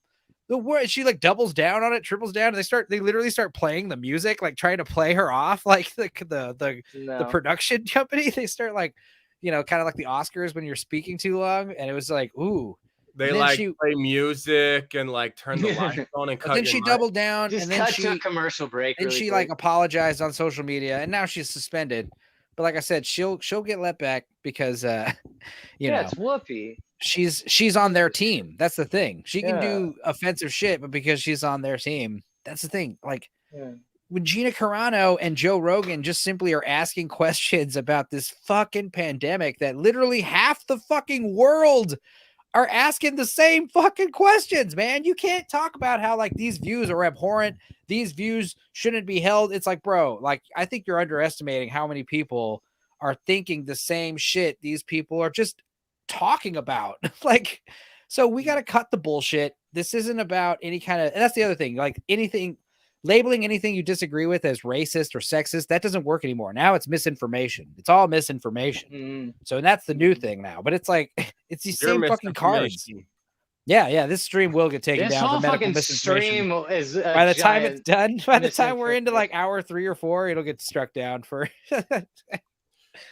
The word, she like doubles down on it, triples down, and they literally start playing the music, like trying to play her off, like the production company. They start like, kind of like the Oscars when you're speaking too long, and it was like, ooh. They like play music and like turn the lights on and cut. Then she doubled down, just and then cut she to a commercial break. And she like apologized on social media, and now she's suspended. But like I said, she'll get let back because it's Whoopi. She's on their team. That's the thing. She can do offensive shit, but because she's on their team, that's the thing. Like when Gina Carano and Joe Rogan just simply are asking questions about this fucking pandemic that literally half the fucking world are asking the same fucking questions, man. You can't talk about how like these views are abhorrent. These views shouldn't be held. It's like, bro, like I think you're underestimating how many people are thinking the same shit these people are just talking about. Like, so we got to cut the bullshit. This isn't about any kind of, and that's the other thing, like labeling anything you disagree with as racist or sexist, that doesn't work anymore. Now it's misinformation. It's all misinformation. So that's the new thing now, but it's like, it's these same fucking cards. Yeah. This stream will get taken down for medical misinformation. By the time it's done, by the time we're into like hour 3 or 4, it'll get struck down for.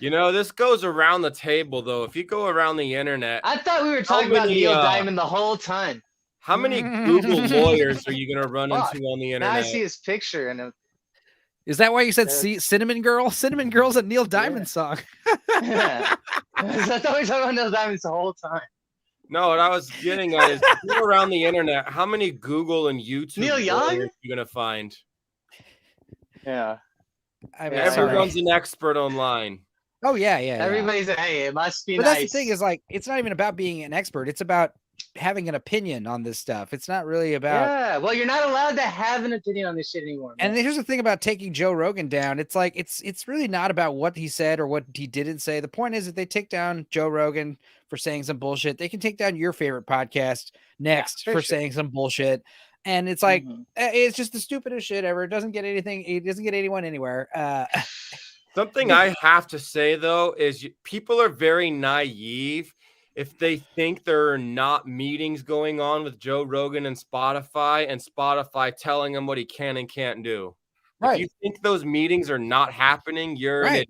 This goes around the table though. If you go around the internet, I thought we were talking about Neil Diamond the whole time. How many Google lawyers are you going to run into on the internet? Now I see his picture. And is that why you said Cinnamon Girl? Cinnamon Girl's a Neil Diamond song. I thought we were talking about Neil Diamond the whole time. No, what I was getting at is go around the internet. How many Google and YouTube Neil Young are you going to find? Yeah. I mean, everyone's an expert online. Oh, yeah. Everybody's hey, it must be but nice. That's the thing is like, it's not even about being an expert. It's about having an opinion on this stuff. It's not really about. Yeah, well, you're not allowed to have an opinion on this shit anymore. Man. And here's the thing about taking Joe Rogan down. It's like, it's really not about what he said or what he didn't say. The point is that they take down Joe Rogan for saying some bullshit. They can take down your favorite podcast next for saying some bullshit. And it's like, it's just the stupidest shit ever. It doesn't get anything. It doesn't get anyone anywhere. Something I have to say, though, is people are very naive if they think there are not meetings going on with Joe Rogan and Spotify telling him what he can and can't do. Right. If you think those meetings are not happening, you're an idiot.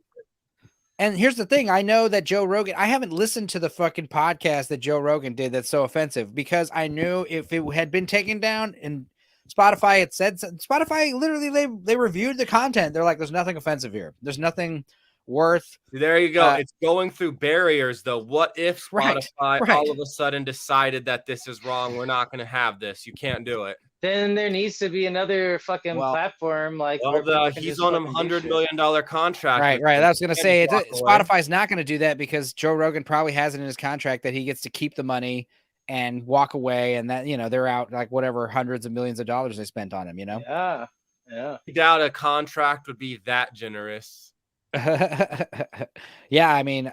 And here's the thing. I know that Joe Rogan, I haven't listened to the fucking podcast that Joe Rogan did that's so offensive because I knew if it had been taken down and Spotify had said, Spotify literally, they reviewed the content. They're like, there's nothing offensive here. There's nothing worth. There you go. It's going through barriers, though. What if Spotify all of a sudden decided that this is wrong? We're not going to have this. You can't do it. Then there needs to be another fucking platform like. Well, he's on a $100 million contract. Right. I was going to say Spotify's not going to do that because Joe Rogan probably has it in his contract that he gets to keep the money and walk away, and that they're out like whatever hundreds of millions of dollars they spent on him. Yeah. I doubt a contract would be that generous. Yeah, I mean,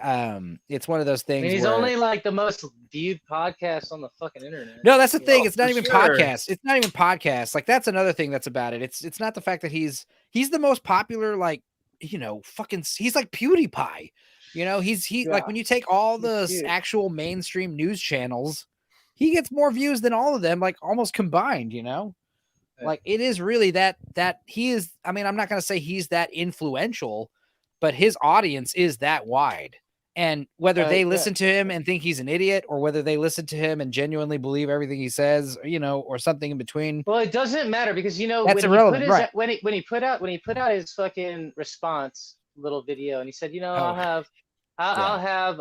it's one of those things. He's only like the most viewed podcast on the fucking internet. No, that's the thing. It's not even podcasts. It's not even podcasts. Like that's another thing that's about it. It's not the fact that he's the most popular. Like fucking he's like PewDiePie. Like when you take all the actual mainstream news channels, he gets more views than all of them, like almost combined. Like it is really that he is. I mean, I'm not going to say he's that influential, but his audience is that wide. And whether they listen to him and think he's an idiot, or whether they listen to him and genuinely believe everything he says, or something in between. Well, it doesn't matter because that's irrelevant, right? When he put out his fucking response little video, and he said, I'll have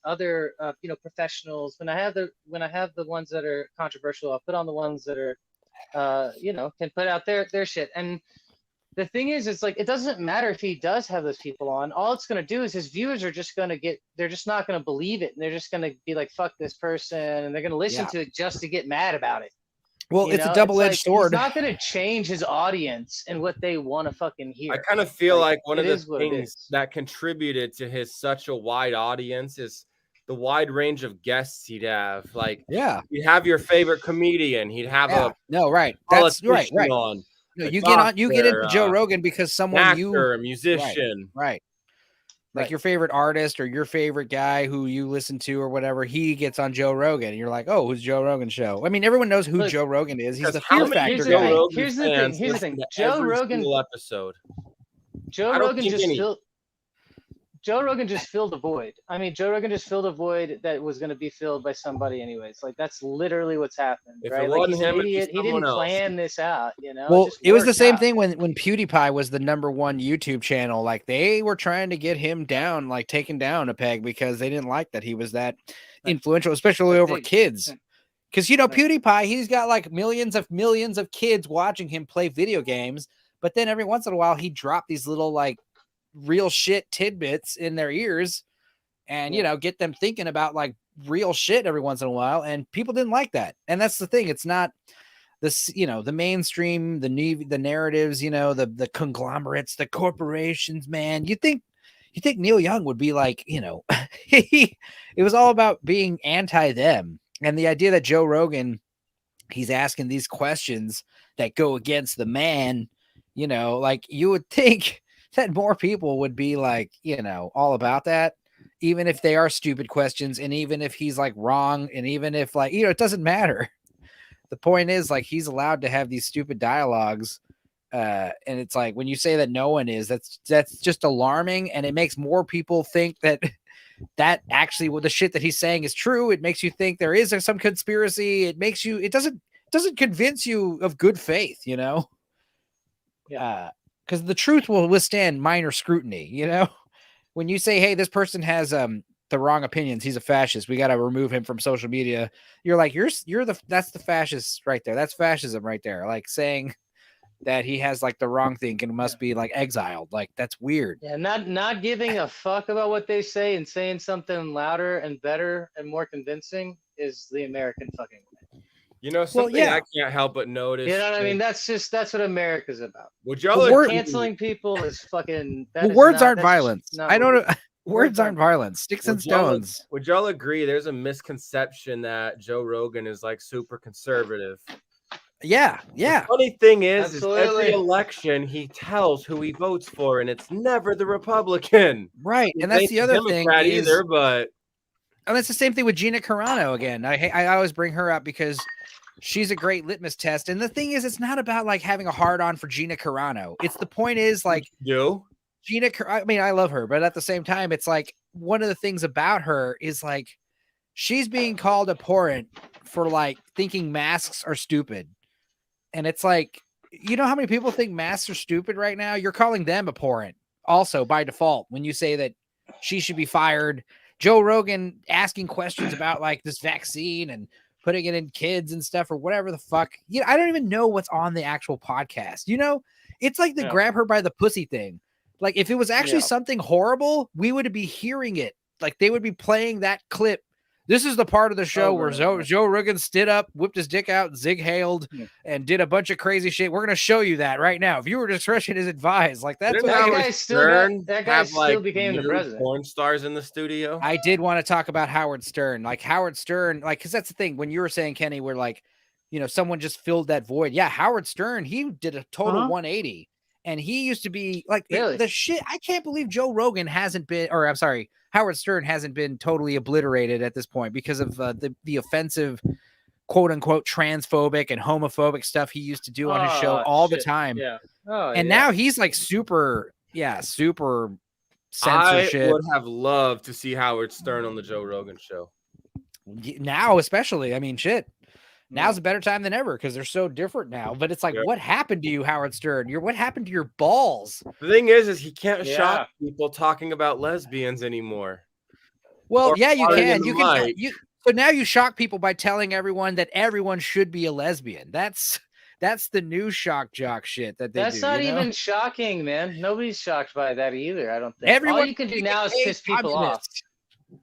other professionals when I have the ones that are controversial, I'll put on the ones that are can put out their shit. And the thing is, it's like it doesn't matter if he does have those people on. All it's gonna do is his viewers are just gonna they're just not gonna believe it, and they're just gonna be like, "Fuck this person," and they're gonna listen to it just to get mad about it. Well, You it's know, a double-edged like, sword. He's not gonna change his audience and what they want to fucking hear. I kind of feel like one of the what it things is. that contributed to his such a wide audience is the wide range of guests he'd have. Like, Yeah. you'd have your favorite comedian. He'd have a No, right. That's right. politician on. No, a you get into doctor, Joe Rogan because someone actor, a musician. right. Like Right. your favorite artist or your favorite guy who you listen to or whatever, he gets on Joe Rogan, and you're like, oh, who's Joe Rogan's show? I mean, everyone knows who Look, Joe Rogan is. He's the Because how Fear many Factor Here's the guy. thing. Rogan Here's the thing. fans Here's the listen thing. to Joe every Rogan. single episode? Joe I don't Rogan think just any. filled. Joe Rogan just filled a void. I mean, Joe Rogan just filled a void that was going to be filled by somebody anyways. Like, that's literally what's happened, If right? it Like, wasn't he's an him, it'd be idiot. He didn't someone else. plan this out, you know? Well, just it was the worked same out. thing when PewDiePie was the #1 YouTube channel. Like, they were trying to get him down, like taken down a peg, because they didn't like that he was that influential, especially over kids. Because, you know, PewDiePie, he's got like millions of kids watching him play video games, but then every once in a while he dropped these little like real shit tidbits in their ears and, you know, get them thinking about like real shit every once in a while. And people didn't like that. And that's the thing. It's not this, you know, the mainstream, the narratives, you know, the conglomerates, the corporations, man. You think Neil Young would be like, you know, it was all about being anti them. And the idea that Joe Rogan, he's asking these questions that go against the man, you know, like you would think that more people would be like, you know, all about that, even if they are stupid questions. And even if he's like wrong. And even if like, you know, it doesn't matter. The point is like, he's allowed to have these stupid dialogues. And it's like, when you say that no one is, that's just alarming. And it makes more people think that actually what the shit that he's saying is true. It makes you think there is some conspiracy. It makes you, it doesn't convince you of good faith, you know? Yeah. Because the truth will withstand minor scrutiny, you know? When you say, hey, this person has the wrong opinions, he's a fascist, we got to remove him from social media. You're like, that's the fascist right there. That's fascism right there. Like saying that he has like the wrong thing and must be like exiled. Like, that's weird. Yeah, not giving a fuck about what they say and saying something louder and better and more convincing is the American fucking way. You know, something I can't help but notice. You know what I mean? That's what America's about. Would y'all canceling people is fucking. Words aren't violence. I don't know. Words aren't violence. Sticks and stones. Would y'all agree there's a misconception that Joe Rogan is like super conservative? Yeah. The funny thing is every election he tells who he votes for, and it's never the Republican. Right. And that's the other thing either, but and that's the same thing with Gina Carano again. I always bring her up because she's a great litmus test. And the thing is, it's not about like having a hard on for Gina Carano. It's the point is like I mean, I love her, but at the same time, it's like one of the things about her is like she's being called abhorrent for like thinking masks are stupid. And it's like, you know how many people think masks are stupid right now? You're calling them abhorrent also by default when you say that she should be fired. Joe Rogan asking questions about like this vaccine and putting it in kids and stuff or whatever the fuck. You know, I don't even know what's on the actual podcast. You know, it's like the grab her by the pussy thing. Like if it was actually something horrible, we would be hearing it. Like they would be playing that clip. This is the part of the show where Joe Rogan stood up, whipped his dick out, zig-hailed, and did a bunch of crazy shit. We're going to show you that right now. Viewer discretion is advised. Like that's that guy still became the president. Porn stars in the studio. I did want to talk about Howard Stern. Like Howard Stern, like, because that's the thing. When you were saying, Kenny, where like, you know, someone just filled that void. Yeah, Howard Stern, he did a total 180. And he used to be like the shit. I can't believe Joe Rogan hasn't been, or I'm sorry, Howard Stern hasn't been totally obliterated at this point because of the offensive, quote unquote, transphobic and homophobic stuff he used to do on his show all the time. Yeah. And now he's like super censorship. I would have loved to see Howard Stern on the Joe Rogan show. Now, especially, I mean, shit. Now's a better time than ever because they're so different now. But it's like, what happened to you, Howard Stern? What happened to your balls? The thing is he can't shock people talking about lesbians anymore. Well, yeah, you can. So now you shock people by telling everyone that everyone should be a lesbian. That's That's the new shock jock shit that they That's do. not you know? even shocking, man. Nobody's shocked by that either. I don't think. All Everyone you can do now is piss people off.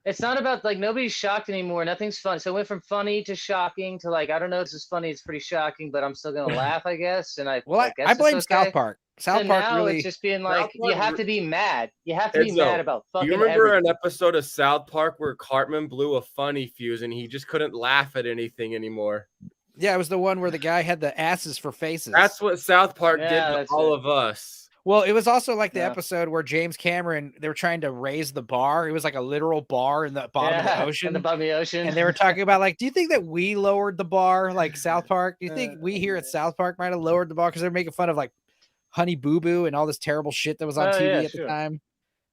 It's not about like nobody's shocked anymore. Nothing's fun. So it went from funny to shocking to like I don't know. This is funny. It's pretty shocking, but I'm still gonna laugh, I guess. And I guess I blame it's okay. South Park. So South Park now really. it's just being like you have to be mad. You have to be Enzo, mad about Do fucking you remember everything. an episode of South Park where Cartman blew a funny fuse and he just couldn't laugh at anything anymore? Yeah, it was the one where the guy had the asses for faces. That's what South Park Yeah, did to that's all it. of us. Well, it was also like the Yeah. episode where James Cameron, they were trying to raise the bar. It was like a literal bar in the bottom of the ocean. In the bottom of the ocean. And they were talking about like, do you think that we lowered the bar like South Park? Do you think we here at South Park might have lowered the bar? Because they're making fun of like Honey Boo Boo and all this terrible shit that was on TV at the time.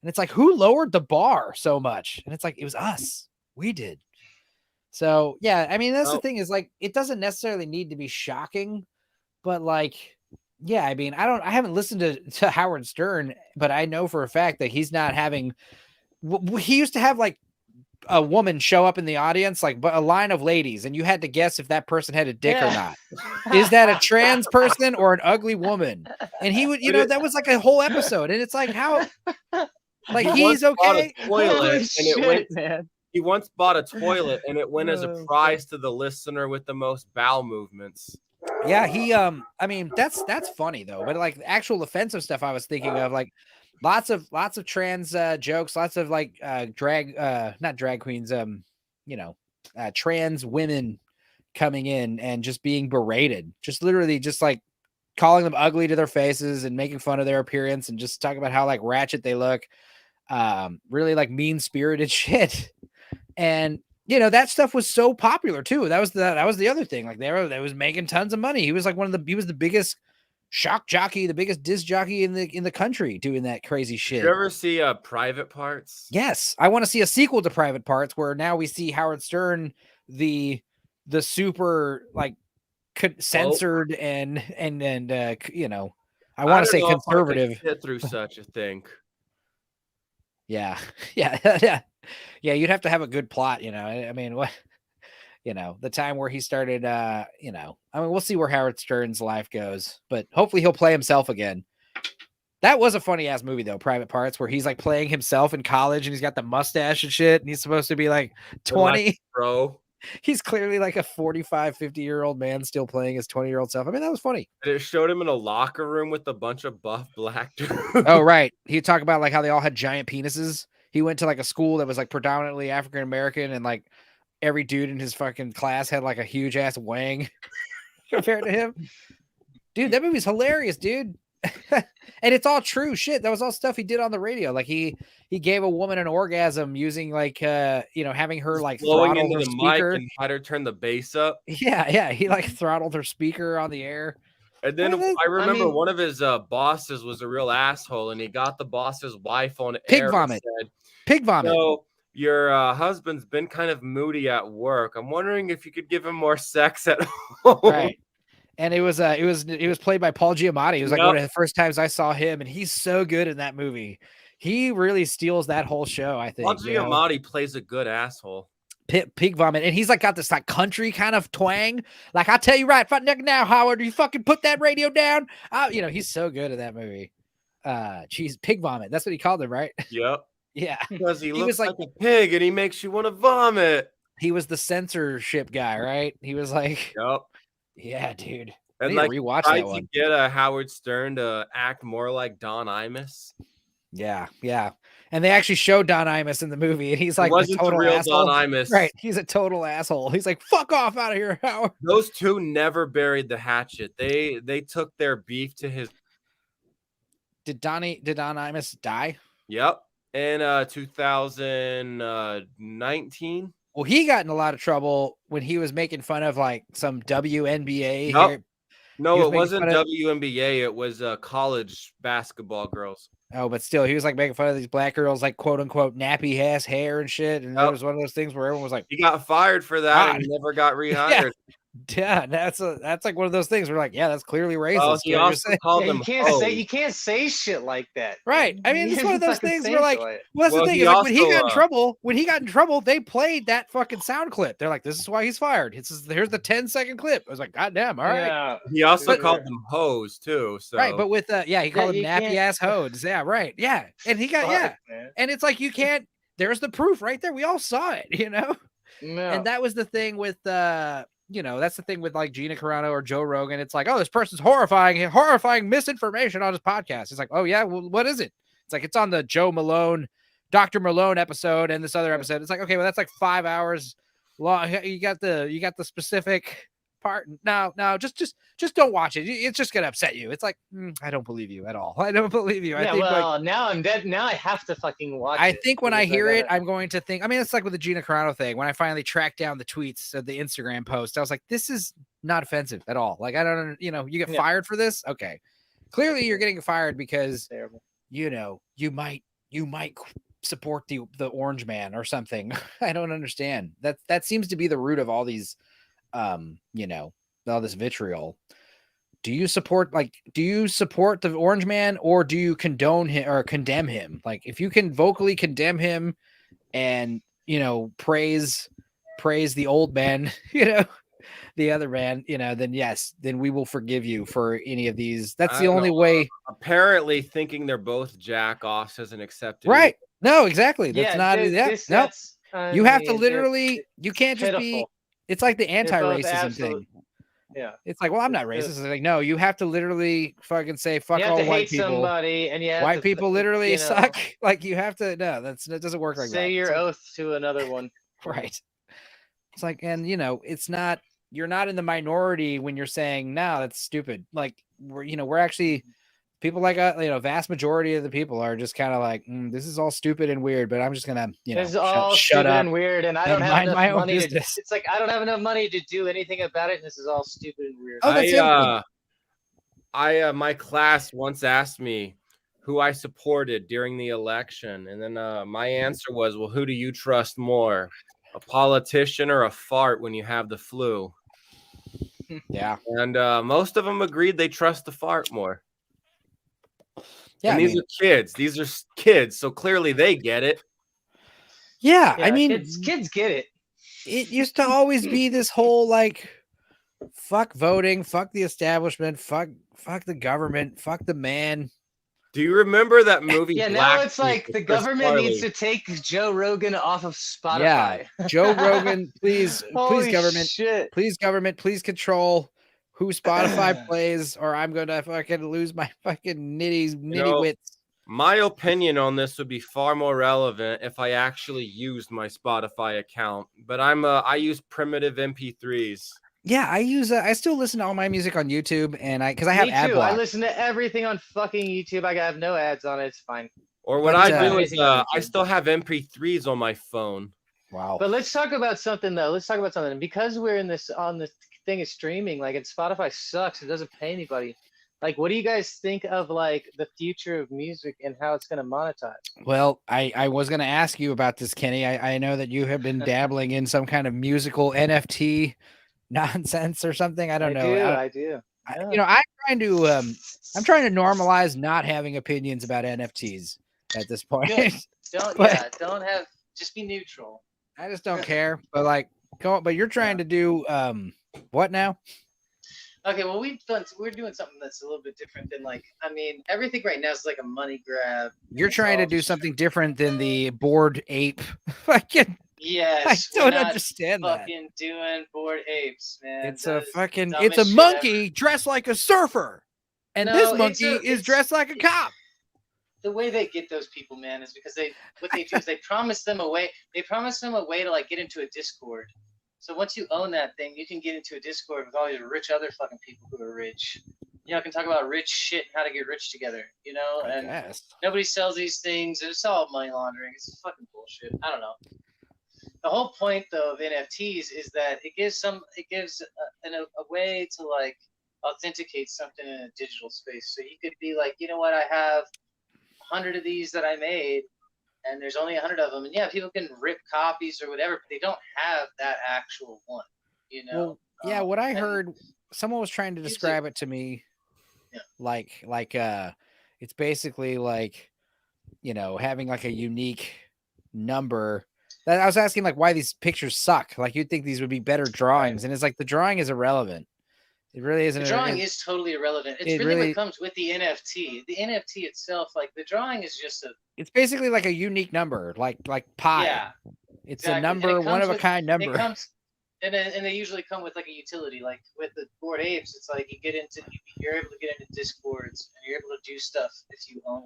And it's like, who lowered the bar so much? And it's like, it was us. We did. So yeah, I mean, that's the thing is like, it doesn't necessarily need to be shocking, but like, yeah, I mean, I haven't listened to Howard Stern, but I know for a fact that he's not having, he used to have like a woman show up in the audience, like a line of ladies, and you had to guess if that person had a dick or not. Is that a trans person or an ugly woman? And he would, that was like a whole episode. And it's like, how, like, he's okay. He once bought a toilet and it went as a prize to the listener with the most bowel movements. Yeah, he I mean, that's funny though, but like the actual offensive stuff I was thinking of, like lots of trans jokes, lots of like not drag queens, trans women coming in and just being berated, just literally just like calling them ugly to their faces and making fun of their appearance and just talking about how like ratchet they look, really like mean-spirited shit. And that stuff was so popular too. That was the other thing. Like they was making tons of money. He was like he was the biggest shock jockey, the biggest disc jockey in the country doing that crazy shit. Did you ever see Private Parts? Yes. I want to see a sequel to Private Parts where now we see Howard Stern, the super like censored and I want to say conservative. If I could get through such a thing. Yeah. Yeah. Yeah, you'd have to have a good plot, I mean, what, the time where he started, I mean, we'll see where Howard Stern's life goes, but hopefully he'll play himself again. That was a funny ass movie though, Private Parts, where he's like playing himself in college and he's got the mustache and shit, and he's supposed to be like 20. Bro. He's clearly like a 45, 50-year-old man still playing his 20-year-old self. I mean, that was funny. And it showed him in a locker room with a bunch of buff black dudes. Oh, right. He'd talk about like how they all had giant penises. He went to like a school that was like predominantly African-American, and like every dude in his fucking class had like a huge ass wang compared to him. Dude, that movie's hilarious, dude. And it's all true shit. That was all stuff he did on the radio. Like he gave a woman an orgasm using like having her like blowing throttle into her the speaker. mic and had her turn the bass up. Yeah. He like throttled her speaker on the air. And then I remember one of his bosses was a real asshole, and he got the boss's wife on air. Pig vomit. So your husband's been kind of moody at work. I'm wondering if you could give him more sex at home. Right. And it was played by Paul Giamatti. It was like one of the first times I saw him, and he's so good in that movie. He really steals that whole show, I think. Paul Giamatti plays a good asshole. Pig vomit, and he's like got this like country kind of twang. Like, I'll tell you right now, Howard, you fucking put that radio down. He's so good at that movie. Pig vomit. That's what he called him, right? Yep. Yeah. Because he looks like a pig and he makes you want to vomit. He was the censorship guy, right? He was like, yep. Yeah, dude. And like rewatch that one. To get a Howard Stern to act more like Don Imus. Yeah. And they actually showed Don Imus in the movie, and he's like wasn't the total real asshole. Don Imus. Right. He's a total asshole. He's like, fuck off out of here, Howard. Those two never buried the hatchet. They took their beef to his. Did Don Imus die? Yep. In 2019. Well, he got in a lot of trouble when he was making fun of like some WNBA. Nope. No, it wasn't WNBA. It was college basketball girls. Oh, but still, he was like making fun of these black girls, like quote unquote nappy ass hair and shit. And it was one of those things where everyone was like, he got fired for that and never got rehired. Yeah, that's like one of those things where like, yeah, that's clearly racist. Well, he what you're also saying. called Yeah, them you can't say shit like that. Right. Man. I mean, You it's one of can't those fucking things say where shit like, like well, that's the Well, thing he is like when he got in also, trouble, they played that fucking sound clip. They're like, this is why he's fired. Here's the 10-second clip. I was like, God damn, all right. Yeah. he also But- called them hoes too. Right, So but with yeah, he called them you nappy can't- ass hoes. Yeah, right. Yeah. And he got Fuck, man. And it's like you can't, there's the proof right there. We all saw it, you know? No. And that was the thing with you know, that's the thing with like Gina Carano or Joe Rogan. It's like, oh, this person's horrifying misinformation on his podcast. It's like, oh yeah, well, what is it? It's like it's on the Joe Malone, Dr. Malone episode and this other episode. It's like, okay, well, that's like 5 hours long. You got the specific part. No, just don't watch it. It's just gonna upset you. It's like, I don't believe you at all. I don't believe you. Yeah, I think well, now I'm dead. Now I have to fucking watch I it. think when I because hear it, gotta- I'm going to think. I mean, it's like with the Gina Carano thing. When I finally tracked down the tweets of the Instagram post, I was like, "This is not offensive at all." Like, I don't, you know, you get Yeah. fired for this. Okay, clearly you're getting fired because Terrible. you know you might support the orange man or something. I don't understand. That seems to be the root of all these, you know, all this vitriol. Do you support the orange man or do you condone him or condemn him? Like if you can vocally condemn him and, you know, praise the old man, you know, the other man, you know, then yes, then we will forgive you for any of these. That's I the don't only know. way. Apparently, thinking they're both jack-offs isn't accepted. Right. No, exactly. That's not. This, No, that's, I you have to mean, literally, you can't just be, pitiful. it's like the They're both anti-racism absolute- thing. Yeah. It's like, well, I'm not racist. It's like, no, you have to literally fucking say, fuck You have all to white hate people. somebody, and you have White to, people literally you know, suck. Like you have to, no, that doesn't work like that. say your It's like- oath to another one. Right. It's like, and you know, it's not, you're not in the minority when you're saying, no, that's stupid. Like we're actually people like, you know, vast majority of the people are just kind of like, this is all stupid and weird, but I'm just going to, you know, This is all shut stupid up and weird, and I and don't have mind enough my own money to. business. It's like I don't have enough money to do anything about it, and this is all stupid and weird. Oh, that's my class once asked me who I supported during the election, and then my answer was, well, who do you trust more, a politician or a fart when you have the flu? Yeah. And most of them agreed they trust the fart more. Yeah. And these are kids. These are kids, so clearly they get it. Yeah. Yeah, I mean, kids get it. it used to always be this whole like, fuck voting, fuck the establishment, fuck the government, fuck the man. Do you remember that movie? Yeah, Black now it's Sheep like with the Chris government needs Farley? to take Joe Rogan off of Spotify. Yeah. Joe Rogan, please, Holy government, shit. please control who Spotify plays, or I'm gonna fucking lose my fucking nitty wits. My opinion on this would be far more relevant if I actually used my Spotify account, but I use primitive MP3s. Yeah, I still listen to all my music on YouTube, and because I have Me ad too. block. I listen to everything on fucking YouTube. I have no ads on it. It's fine. Or what But, I do is anything on I YouTube. still have MP3s on my phone. Wow. But let's talk about something though. Let's talk about something. Because we're in this on this thing of streaming, like, and Spotify sucks. It doesn't pay anybody. Like, what do you guys think of like the future of music and how it's going to monetize? Well, I was going to ask you about this, Kenny. I know that you have been dabbling in some kind of musical NFT nonsense or something. I don't know. I do. Yeah. You know, I'm trying to normalize not having opinions about NFTs at this point. Good. Don't But- don't have. Just be neutral. I just don't care. But like, but you're trying to do what now? Okay, well we're doing something that's a little bit different than like, I mean, everything right now is like a money grab. You're It's trying to all do just- something different than the Bored Ape. Fucking, Yes, I we're don't not understand that. fucking doing bored apes, man. It's That a is the fucking, dumbest it's a shit monkey dressed like a surfer, and No, this it's monkey is it's- dressed like a cop. The way they get those people, man, is because what they do is they promise them a way. They promise them a way to like get into a Discord. So once you own that thing, you can get into a Discord with all these rich other fucking people who are rich. You know, can talk about rich shit and how to get rich together. You know, I and guess. nobody sells these things. It's all money laundering. It's fucking bullshit. I don't know. The whole point though of NFTs is that it gives a way to like authenticate something in a digital space. So you could be like, you know what, I have 100 of these that I made, and there's only 100 of them, and yeah, people can rip copies or whatever, but they don't have that actual one. You know. Well, Yeah, what I and- heard, someone was trying to You too. describe it to me, Yeah. like it's basically like, having like a unique number. That I was asking like why these pictures suck. Like you'd think these would be better drawings, and it's like the drawing is irrelevant. It really isn't. The drawing is totally irrelevant. It's it really really- what comes with the NFT. The NFT itself, like the drawing, is just a It's basically like a unique number, like pi. yeah. It's exactly. a And number, it one comes of a with- kind number. It comes, and they usually come with like a utility. Like with the Bored Apes, it's like you're able to get into Discords and you're able to do stuff if you own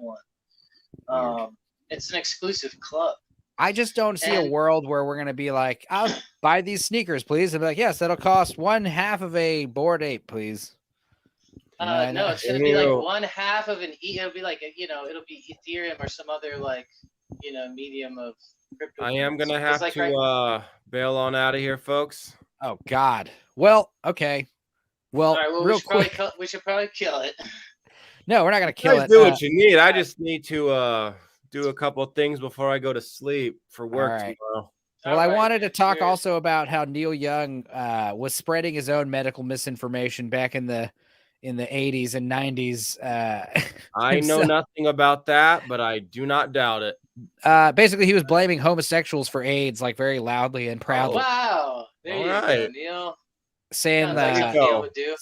one. It's an exclusive club. I just don't see a And- world where we're gonna be like, I'll buy these sneakers, please. And be like, yes, that'll cost 1/2 of a Bored Ape, please. No, it's gonna be like 1/2 of an it'll be like it'll be Ethereum or some other like medium of crypto. I am gonna have like to bail on out of here, folks. Oh God. Well, okay. Well, All right, well, real quick. we should probably kill it. No, we're not gonna You kill guys it. do what you need. I just need to do a couple of things before I go to sleep for work right. tomorrow. Well, I All right, wanted to talk sure. also about how Neil Young was spreading his own medical misinformation back in the 80s and 90s. I know nothing about that, but I do not doubt it. Basically, he was blaming homosexuals for AIDS, like very loudly and proudly, Wow. There All you go, right. Neil. saying Sounds like that something Neil would do.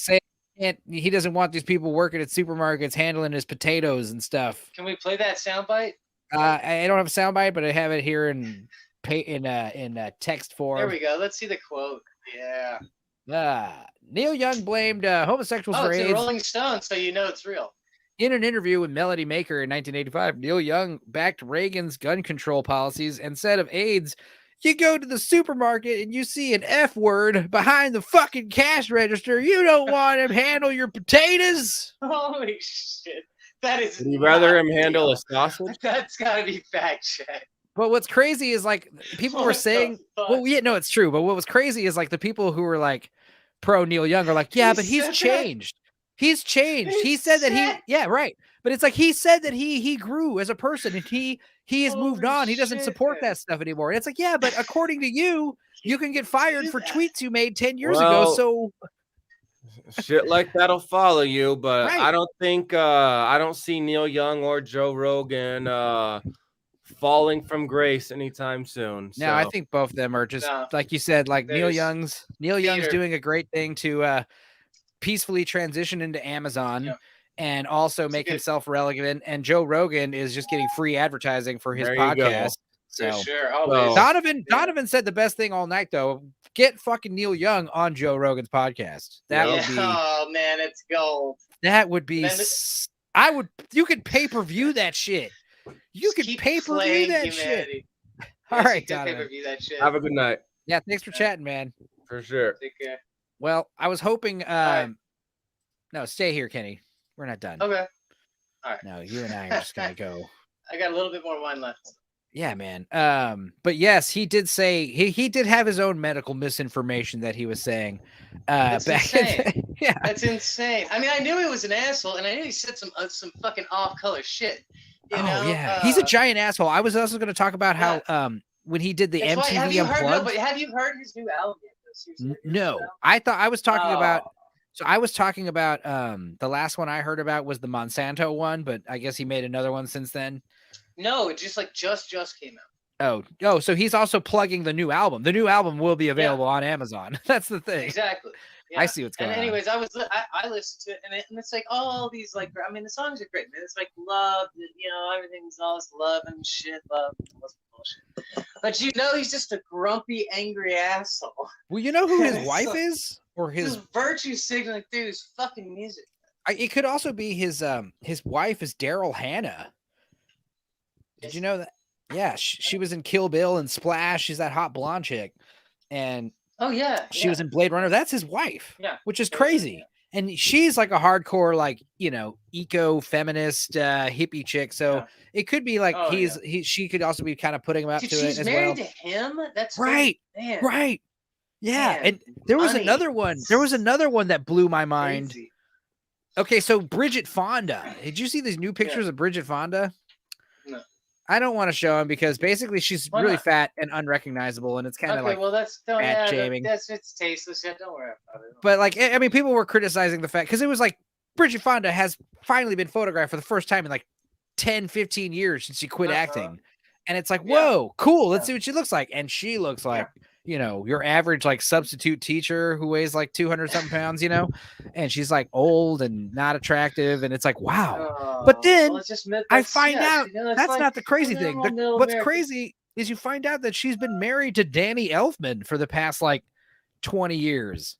he doesn't want these people working at supermarkets handling his potatoes and stuff. Can we play that soundbite? I don't have a soundbite, but I have it here in text form. There we go. Let's see the quote. Yeah. Neil Young blamed homosexuals Oh, for it's in AIDS. Rolling Stone, so you know it's real. In an interview with Melody Maker in 1985, Neil Young backed Reagan's gun control policies and said of AIDS, you go to the supermarket and you see an F word behind the fucking cash register. You don't want him handle your potatoes. Holy shit. That is. Would you rather not him handle real. a sausage? That's got to be fact checked. But what's crazy is like people were What the saying, fuck? well, yeah, no, it's true. But what was crazy is like the people who were like pro Neil Young are like, yeah, He but he's said that. changed. He's changed. He He said that said- yeah, right. But it's like he said that he grew as a person and he has moved Holy on. He doesn't shit, support man. that stuff anymore. And it's like, yeah, but according to you, you can get fired did for that. tweets you made 10 years Well, ago. So Shit like that'll follow you, but Right. I don't think I don't see Neil Young or Joe Rogan falling from grace anytime soon. no, I so. think both of them are just No. like you said, like Neil There's Young's theater. doing a great thing to peacefully transition into Amazon. Yeah. And also make good- himself relevant. And Joe Rogan is just getting free advertising for his There you go. podcast. For So sure. Always. Donovan said the best thing all night though. Get fucking Neil Young on Joe Rogan's podcast. That Oh man, it's gold. would be. And then You could pay per view that shit. You Just could keep pay per view playing that shit. humanity. All Yes, right, you can Donovan. pay-per-view that shit. Have a good night. Yeah, thanks for chatting, man. For sure. Take care. Well, I was hoping. right. No, stay here, Kenny. We're not done. Okay. No, you and I are just gonna go. I got a little bit more wine left. Yeah, man. But yes, he did say he did have his own medical misinformation that he was saying. That's insane. Yeah. That's insane. I mean, I knew he was an asshole, and I knew he said some fucking off-color shit. You know? Yeah. He's a giant asshole. I was also going to talk about how when he did the That's why- MTV have you heard? No, Unplugged. but have you heard his new album yet? though? Seriously, have you heard No, his album? I thought I was talking about. Oh. So I was talking about the last one I heard about was the Monsanto one, but I guess he made another one since then. No, it just came out. Oh, so he's also plugging the new album. The new album will be available on Amazon. That's the thing. Exactly. I see what's going And on. anyways, I listened to it, and it's like all these like, I mean, the songs are great, man. It's like love, everything's all this love and shit, love, all this bullshit. But he's just a grumpy, angry asshole. Well, you know who his It's wife like- is, or His his. virtue signaling through his fucking music. It could also be his wife is Daryl Hannah. Did you know that? Yeah, she was in Kill Bill and Splash. She's that hot blonde chick, and Oh yeah, she was in Blade Runner. That's his wife. Yeah. Which is crazy. And she's like a hardcore, like, eco-feminist hippie chick. So Yeah. it could be like Oh, she could also be kind of putting him up Dude, to she's it as married well. to him. That's Right, man, right. Yeah. Man, And there was money. another one. There was another one that blew my mind. crazy. Okay, so Bridget Fonda. Did you see these new pictures of Bridget Fonda? No. I don't want to show him because basically she's Why really not? fat and unrecognizable, and it's kind of Okay, like well that's fat shaming. that's it's tasteless. Yeah, don't worry about it. But like, I mean, people were criticizing the fact because it was like Bridget Fonda has finally been photographed for the first time in like 10, 15 years since she quit acting. And it's like, Yeah. whoa, cool. Let's see what she looks like. And she looks Yeah. like, you know, your average like substitute teacher who weighs like 200 something pounds, you know, and she's like old and not attractive. And it's like, wow. But then well, it's just I find out you know, it's that's like not the crazy thing. normal middle What's American. crazy is you find out that she's been married to Danny Elfman for the past like 20 years.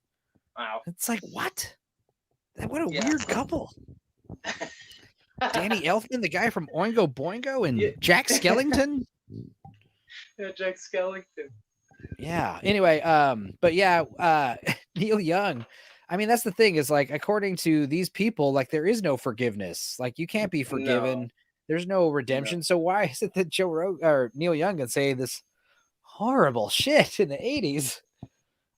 Wow. It's like, what? What a Yeah. weird couple. Danny Elfman, the guy from Oingo Boingo, and Yeah. Jack Skellington. Yeah, Jack Skellington. Yeah. Anyway, but yeah, Neil Young. I mean, that's the thing is like, according to these people, like there is no forgiveness. Like you can't be forgiven. No. There's no redemption. No. So why is it that Joe Rogan or Neil Young can say this horrible shit in the 80s?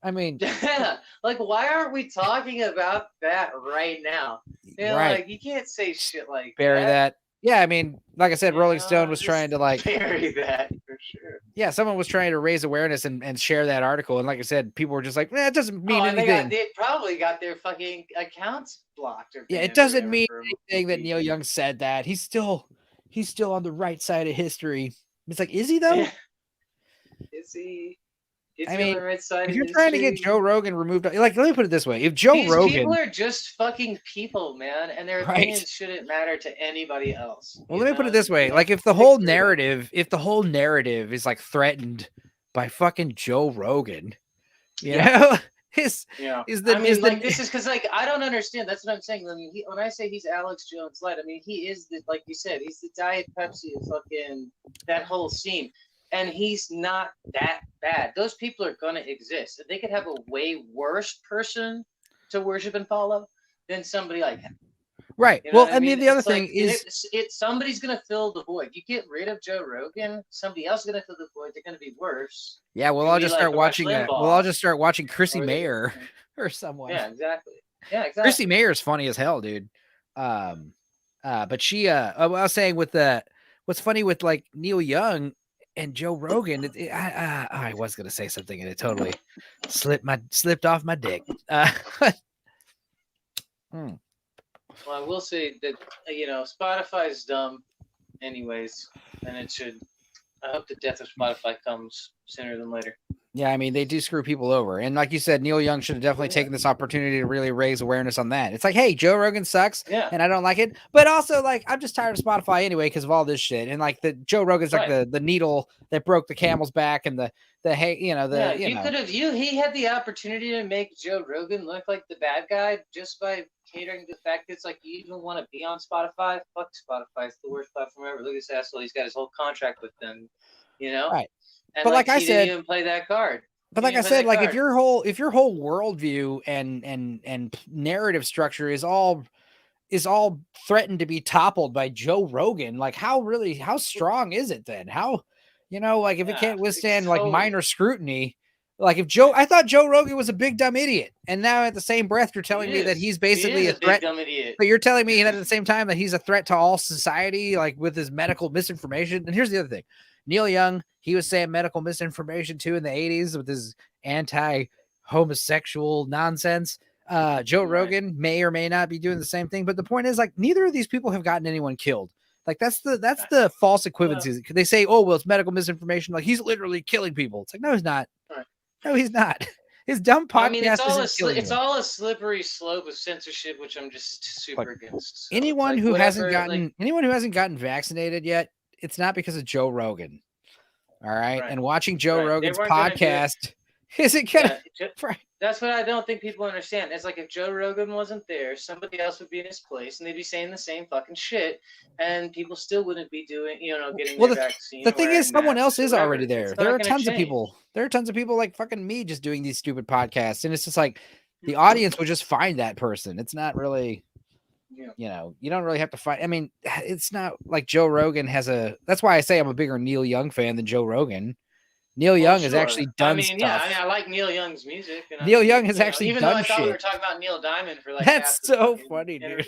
I mean, Yeah, like why aren't we talking about that right now? You know, right. like you can't say shit like bury that. Yeah, I mean, like I said, You Rolling know, Stone was just trying to like bury that for sure. yeah, someone was trying to raise awareness and share that article. And like I said, people were just like, it doesn't mean and anything. they probably got their fucking accounts blocked or Yeah, it banned or doesn't whatever mean for a anything that week. Neil Young said that. He's still on the right side of history. It's like, is he though? Yeah. Is he? Is I he mean, on the right side if of you're trying to get history? Joe Rogan removed, like let me put it this way: if Joe These Rogan, people are just fucking people, man, and their Right. opinions shouldn't matter to anybody else. well, you let me put know? it this You way: have like to if the stick whole through it. narrative is like threatened by fucking Joe Rogan, you Yeah. know, Yeah, is the I mean, is like the this is because like I don't understand. That's what I'm saying. I mean, when I say he's Alex Jones Light, I mean he is the like you said, he's the Diet Pepsi of fucking that whole scene, and he's not that bad. Those people are gonna exist. They could have a way worse person to worship and follow than somebody like him. right. You know Well, what I mean, the other It's thing like, is somebody's gonna fill the void. You get rid of Joe Rogan, somebody else is gonna fill the void. They're gonna be worse. yeah, well, It'll I'll be just like start a Rush watching Limbaugh, Chrissy or Mayer or someone. yeah, exactly. Yeah, exactly. Chrissy Mayer's funny as hell, dude. But she I was saying with the what's funny with like Neil Young and Joe Rogan, I was gonna say something and it totally slipped off my dick. Well, I will say that Spotify's dumb, anyways, and it should. I hope the death of Spotify comes sooner than later. Yeah, I mean, they do screw people over. And like you said, Neil Young should have definitely Yeah. taken this opportunity to really raise awareness on that. It's like, hey, Joe Rogan sucks Yeah. and I don't like it. But also, like, I'm just tired of Spotify anyway because of all this shit. And like the Joe Rogan's like the needle that broke the camel's back and he had the opportunity to make Joe Rogan look like the bad guy just by catering to the fact that it's like you even want to be on Spotify. Fuck Spotify, it's the worst platform ever. Look at this asshole, he's got his whole contract with them, Right. And but like I he said, didn't even play that card. But like I said, like if your whole worldview and narrative structure is all threatened to be toppled by Joe Rogan, like how strong is it then? How, like if it can't withstand like minor scrutiny, like I thought Joe Rogan was a big dumb idiot, and now at the same breath you're telling me that he's basically a threat. Big dumb idiot. But you're telling me at the same time that he's a threat to all society, like with his medical misinformation. And here's the other thing. Neil Young, he was saying medical misinformation too in the 80s with his anti-homosexual nonsense. Joe Rogan may or may not be doing the same thing, but the point is, like, neither of these people have gotten anyone killed. Like that's the false equivalency. They say, oh, well, it's medical misinformation. Like he's literally killing people. It's like, no, he's not. No, he's not. His dumb podcast. I mean, it's all a slippery slope of censorship, which I'm just super against. So anyone who hasn't gotten vaccinated yet, it's not because of Joe Rogan. All right. And watching Joe Rogan's podcast isn't gonna. That's what I don't think people understand. It's like if Joe Rogan wasn't there, somebody else would be in his place, and they'd be saying the same fucking shit, and people still wouldn't be doing, getting their vaccine. The thing is, someone else is already there. There are tons of people. There are tons of people like fucking me just doing these stupid podcasts, and it's just like the audience would just find that person. It's not really. You don't really have to fight. I mean, it's not like Joe Rogan has that's why I say I'm a bigger Neil Young fan than Joe Rogan. Neil Young has actually done stuff. I like Neil Young's music. Neil Young has actually even done though I thought shit. we were talking about Neil Diamond for like that's so funny, dude.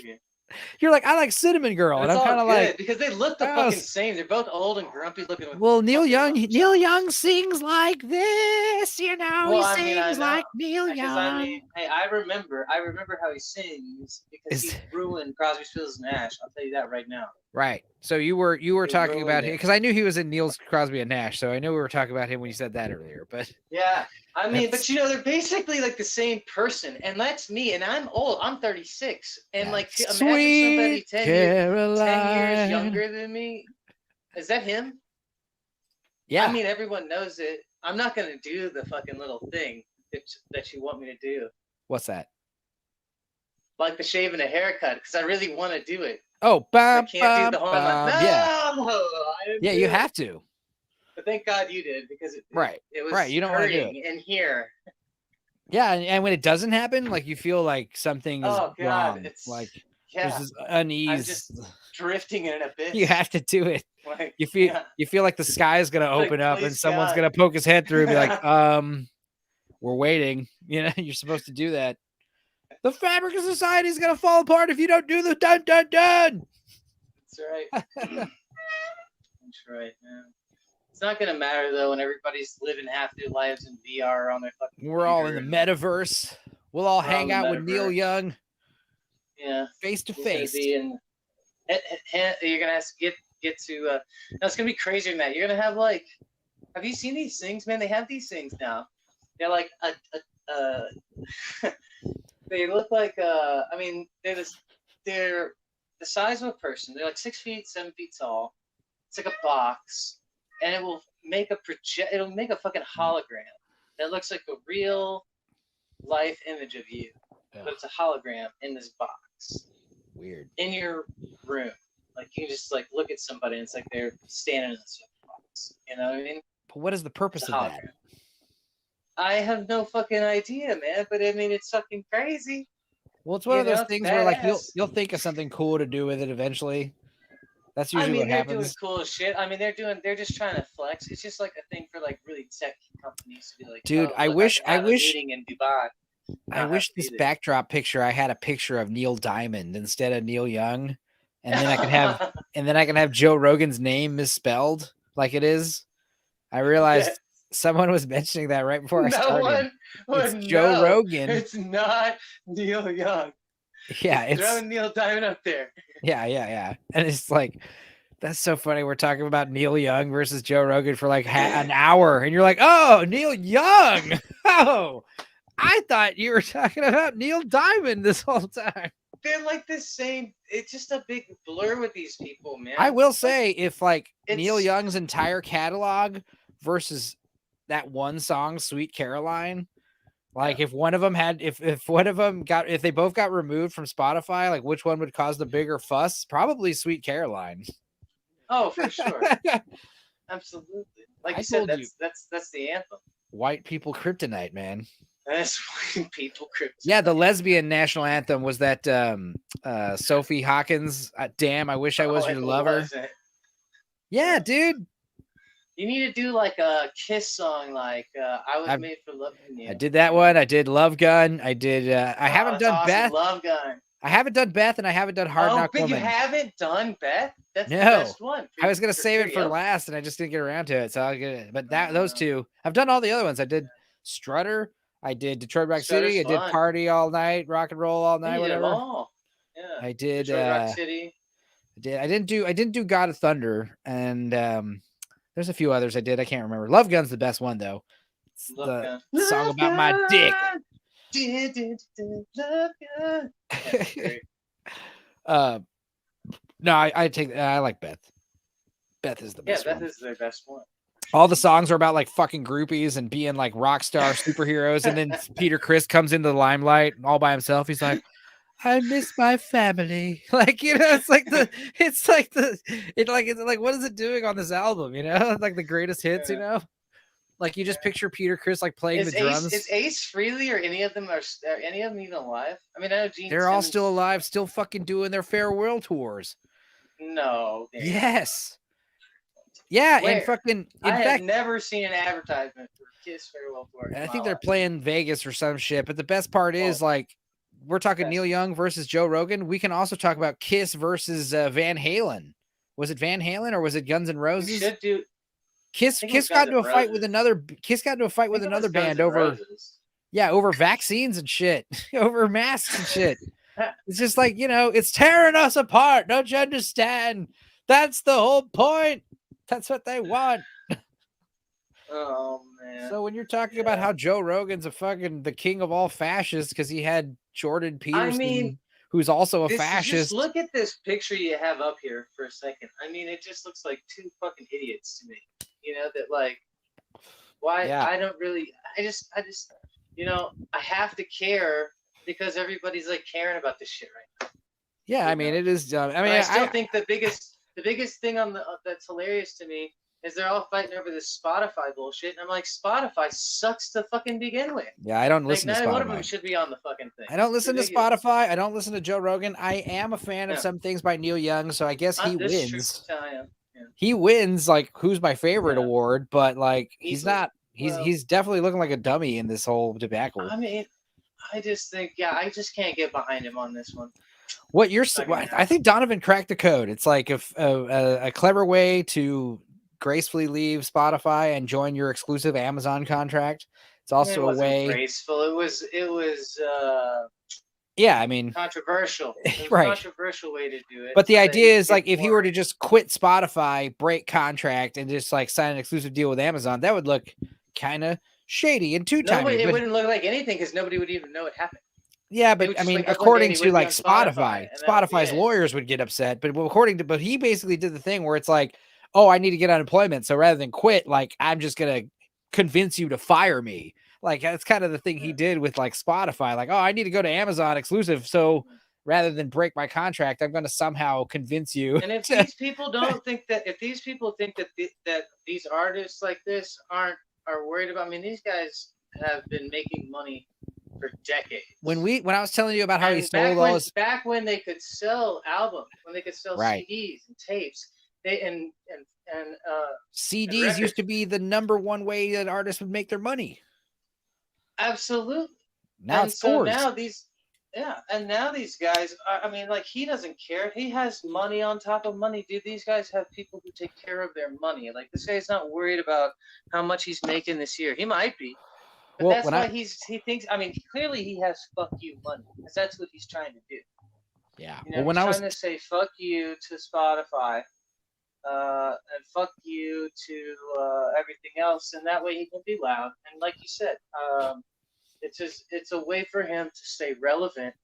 You're like, I like Cinnamon Girl, But and it's I'm all kind of good like, because they look the oh, fucking same. They're both old and grumpy looking. With well, Neil fucking Young, lumps. Neil Young sings like this, you know. Well, He I mean, I sings know like Neil because I Young. mean, hey, I remember how he sings because he ruined Crosby, Stills, and Nash. I'll tell you that right now. Right. So you were He talking about ruined him it. because I knew he was in Neil's Crosby and Nash, so I knew we were talking about him when you said that earlier. But Yeah, I mean, That's- but you know, they're basically like the same person, and that's me. And I'm old. I'm 36, and yeah. like to imagine somebody Sweet 10 Caroline. years younger than me. Is that him? Yeah. I mean, everyone knows it. I'm not gonna do the fucking little thing that you want me to do, What's that? like the shave and a haircut, because I really want to do it. Oh, I can't do the whole. I'm like, no, yeah. I didn't Yeah, do you it. have to. But thank God you did because it was right. You don't want to do hurting in here. Yeah, and when it doesn't happen, like you feel like something is Oh God, wrong. it's Like yeah. there's this unease. I'm just drifting in an abyss. You have to do it. Like, You feel like the sky is gonna Like, open up and please, someone's God. gonna poke his head through and be like, we're waiting. You know, you're supposed to do that. The fabric of society is gonna fall apart if you don't do the dun dun dun. That's right. That's right, man. It's not gonna matter though when everybody's living half their lives in VR on their fucking. We're all in the metaverse. We'll all hang out with Neil metaverse. Young. Yeah. Face to He's gonna face. be in. You're gonna have to get to. No, it's gonna be crazier than that. You're gonna have like. Have you seen these things, man? They have these things now. They're like they look like I mean they're the size of a person. They're like 6 feet, 7 feet tall. It's like a box, and it will make it'll make a fucking hologram that looks like a real life image of you, but it's a hologram in this box. Weird. In your room, like you can just like look at somebody, and it's like they're standing in this box. You know what I mean? But what is the purpose of that? I have no fucking idea, man. But I mean, it's fucking crazy. Well, it's one of those things where like you'll think of something cool to do with it eventually. That's usually what happens. They're doing cool as shit. I mean, they're just trying to flex. It's just like a thing for like really tech companies to be like, dude, oh, I look, wish I have a meeting in Dubai. I wish this backdrop picture I had a picture of Neil Diamond instead of Neil Young, and then I can have Joe Rogan's name misspelled like it is. I realized someone was mentioning that right before I started. It's Joe Rogan. It's not Neil Young. Yeah, it's throwing Neil Diamond up there. Yeah. And it's like, that's so funny. We're talking about Neil Young versus Joe Rogan for like an hour, and you're like, oh, Neil Young. Oh, I thought you were talking about Neil Diamond this whole time. They're like the same. It's just a big blur with these people, man. I will say, if like Neil Young's entire catalog versus that one song, Sweet Caroline, like if one of them had, if one of them got, if they both got removed from Spotify, like which one would cause the bigger fuss? Probably Sweet Caroline. Oh, for sure. Absolutely. Like you said, that's the anthem. White people kryptonite, man. That's white people kryptonite. Yeah, the lesbian national anthem was that Sophie Hawkins. Damn, I wish I was your lover. Yeah, dude. You need to do like a Kiss song, like I was made for loving you. I did that one. I did Love Gun. I did. I haven't done awesome. Beth. Love Gun. I haven't done Beth, and I haven't done Hard Knock Woman. You haven't done Beth? That's no. The best one. I was gonna save it for last, and I just didn't get around to it. So I'll get it. But those two, I've done all the other ones. I did Strutter. I did Detroit Rock City. I did Party All Night, Rock and Roll All Night, whatever. Yeah. I did Detroit Rock City. I didn't do God of Thunder, and there's a few others I did. I can't remember. Love Gun's the best one though. It's the song about my dick. No, I like Beth. Beth is the best. Yeah, Beth is their best one. All the songs are about like fucking groupies and being like rock star superheroes, and then Peter Criss comes into the limelight all by himself. He's like, I miss my family. Like, you know, it's like what is it doing on this album? You know, like the greatest hits, you know, like you just picture Peter Criss like playing the drums. Is Ace Frehley or any of them even alive? I mean, I know Gene they're all still alive, still fucking doing their farewell tours. No. Yes. Yeah, Where? and fucking. I have never seen an advertisement for Kiss farewell tour. I think they're playing Vegas or some shit. But the best part is like we're talking Neil Young versus Joe Rogan, we can also talk about Kiss versus Van Halen. Was it Van Halen or was it Guns N' Roses? We should do. Kiss got into a fight with another band over over vaccines and shit, over masks and shit. It's just like, it's tearing us apart. Don't you understand? That's the whole point. That's what they want. Oh man. So when you're talking about how Joe Rogan's the king of all fascists because he had Jordan Peterson, who's also a fascist. Just look at this picture you have up here for a second. I mean, it just looks like two fucking idiots to me. That like, why? Yeah. I don't really. I just. I have to care because everybody's like caring about this shit right now. Yeah, I mean, it is. I still think the biggest thing that's hilarious to me is they're all fighting over this Spotify bullshit. And I'm like, Spotify sucks to fucking begin with. Yeah, I don't listen to Spotify. Neither one of them should be on the fucking thing. I don't listen to Spotify. I don't listen to Joe Rogan. I am a fan of some things by Neil Young, so I guess he wins. Yeah. He wins, like, who's my favorite award, but, like, he's not. He's definitely looking like a dummy in this whole debacle. I mean, I just think, I just can't get behind him on this one. I think Donovan cracked the code. It's like a clever way to gracefully leave Spotify and join your exclusive Amazon contract. It's also a way graceful. It was I mean, controversial. It was right. A controversial way to do it. But the idea is like if he were to just quit Spotify, break contract, and just like sign an exclusive deal with Amazon, that would look kind of shady and two-timey. It wouldn't look like anything because nobody would even know it happened. Yeah, but I mean, like, according to like Spotify's lawyers would get upset. But he basically did the thing where it's like, oh, I need to get unemployment. So rather than quit, like, I'm just going to convince you to fire me. Like, that's kind of the thing he did with like Spotify. Like, oh, I need to go to Amazon exclusive. So rather than break my contract, I'm going to somehow convince you. And if these people think that these artists like this are worried about, I mean, these guys have been making money for decades. When I was telling you about how he sold all his... Back when they could sell albums, when they could sell CDs and tapes, CDs used to be the number one way that artists would make their mony. Absolutely. Now it's tours. Now these guys I mean, like, he doesn't care. He has money on top of money, dude. These guys have people who take care of their money. Like, this guy's not worried about how much he's making this year. He might be. But that's why he thinks, I mean, clearly he has fuck you money, because that's what he's trying to do. Yeah. He's trying to say fuck you to Spotify, and fuck you to everything else, and that way he can be loud. And like you said, it's a way for him to stay relevant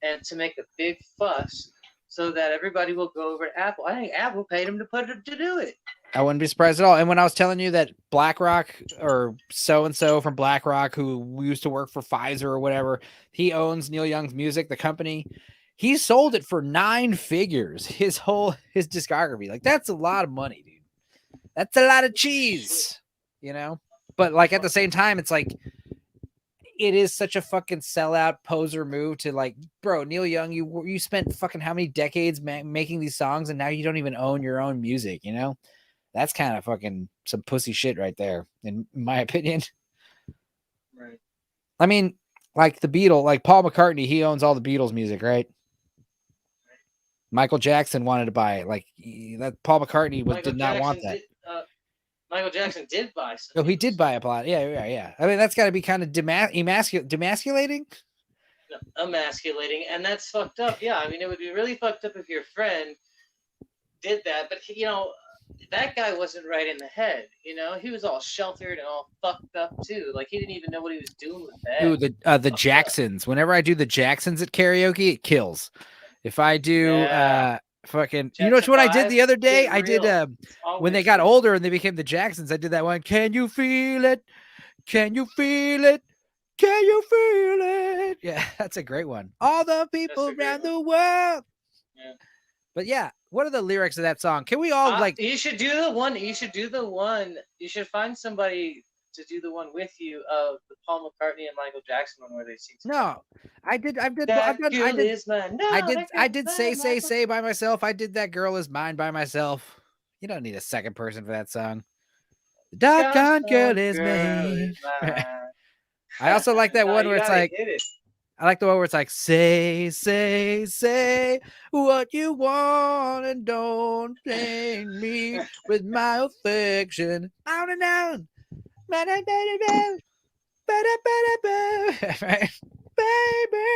and to make a big fuss so that everybody will go over to Apple. I think Apple paid him to do it. I wouldn't be surprised at all. And when I was telling you that BlackRock or so-and-so from BlackRock who used to work for Pfizer or whatever, he owns Neil Young's music, the company. He sold it for 9 figures, his discography. Like, that's a lot of money, dude. That's a lot of cheese, But, like, at the same time, it's like, it is such a fucking sellout poser move to, like, bro, Neil Young, you spent fucking how many decades making these songs, and now you don't even own your own music, That's kind of fucking some pussy shit right there, in my opinion. Right. I mean, like the Beatles, like Paul McCartney, he owns all the Beatles music, right? Michael Jackson wanted to buy it. Like, that Paul McCartney did not want that. Michael Jackson did buy some. Oh, he did buy a plot. Yeah. I mean, that's got to be kind of demasculating. No, emasculating, and that's fucked up. Yeah, I mean, it would be really fucked up if your friend did that, but that guy wasn't right in the head. He was all sheltered and all fucked up too. Like, he didn't even know what he was doing with that. Ooh, the Jacksons. Whenever I do the Jacksons at karaoke, it kills. If I do fucking, Jackson what I did the other day? I did when they got older and they became the Jacksons. I did that one. Can you feel it? Can you feel it? Can you feel it? Yeah, that's a great one. All the people around the world. Yeah. But yeah, what are the lyrics of that song? Can we all you should do the one. You should find somebody to do the one with you of the Paul McCartney and Michael Jackson one where they sing. No, I did say by myself. I did That Girl Is Mine by myself. You don't need a second person for that song. The doggone girl is mine. I also like that one where it's like, I like the one where it's like, say what you want and don't pain me with my affection. On and on. Right? Baby.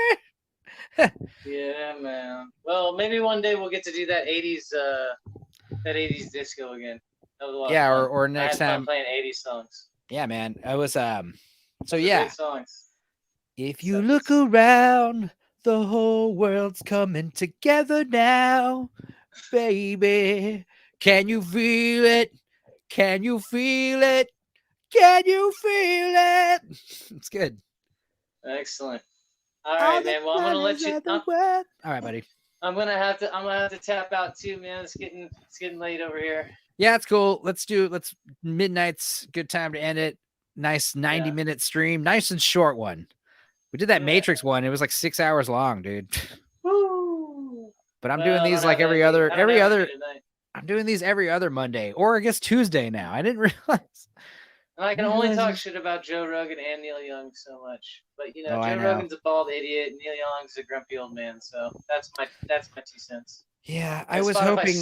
Yeah, man. Well, maybe one day we'll get to do that 80s disco again. That was a lot of fun. or next I had fun time playing 80s songs. Yeah, man. I was so Those are yeah. great songs. If you look around, the whole world's coming together now, baby. Can you feel it? Can you feel it? Can you feel it? It's good. Excellent. All right, man. Well, I'm gonna let you. All right, buddy. I'm gonna have to tap out too, man. It's getting late over here. Yeah, it's cool. Let's midnight's good time to end it. Nice 90-minute stream. Nice and short one. We did that Matrix one. It was like 6 hours long, dude. Woo. But I'm doing these like every other. I'm doing these every other Monday, or I guess Tuesday now. I didn't realize. And I can only talk shit about Joe Rogan and Neil Young so much. But Joe Rogan's a bald idiot, and Neil Young's a grumpy old man. So that's my 2 cents. Yeah, I was hoping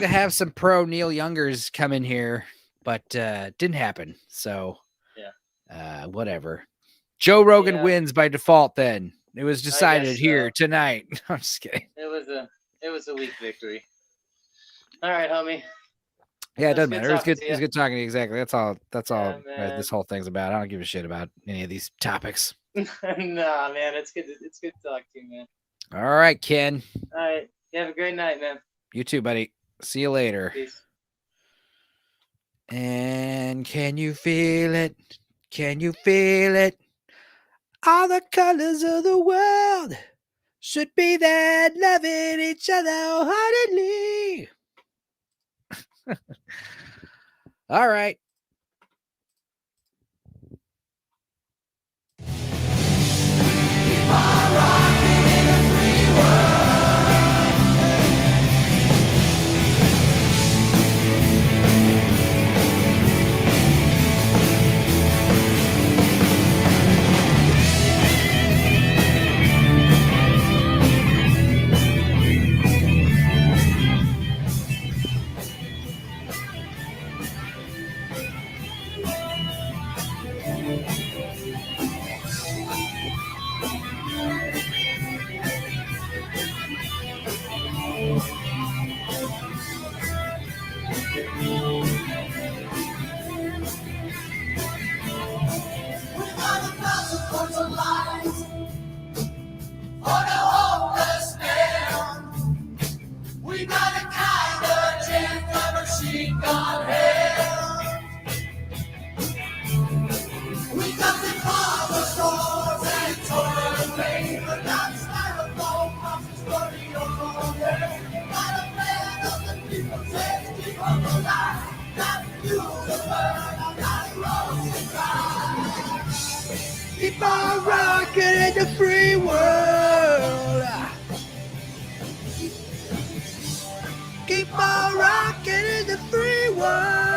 to have some pro Neil Youngers come in here, but didn't happen. So whatever. Joe Rogan wins by default. Then it was decided here tonight. I'm just kidding. It was a weak victory. All right, homie. Yeah, it doesn't matter. It was good talking to you. Exactly. That's all this whole thing's about. I don't give a shit about any of these topics. Nah, man. It's good to talk to you, man. All right, Ken. All right. You have a great night, man. You too, buddy. See you later. Peace. And can you feel it? Can you feel it? All the colors of the world should be there loving each other heartedly. All right. Keep on rocking in the free world. Keep on rocking in the free world.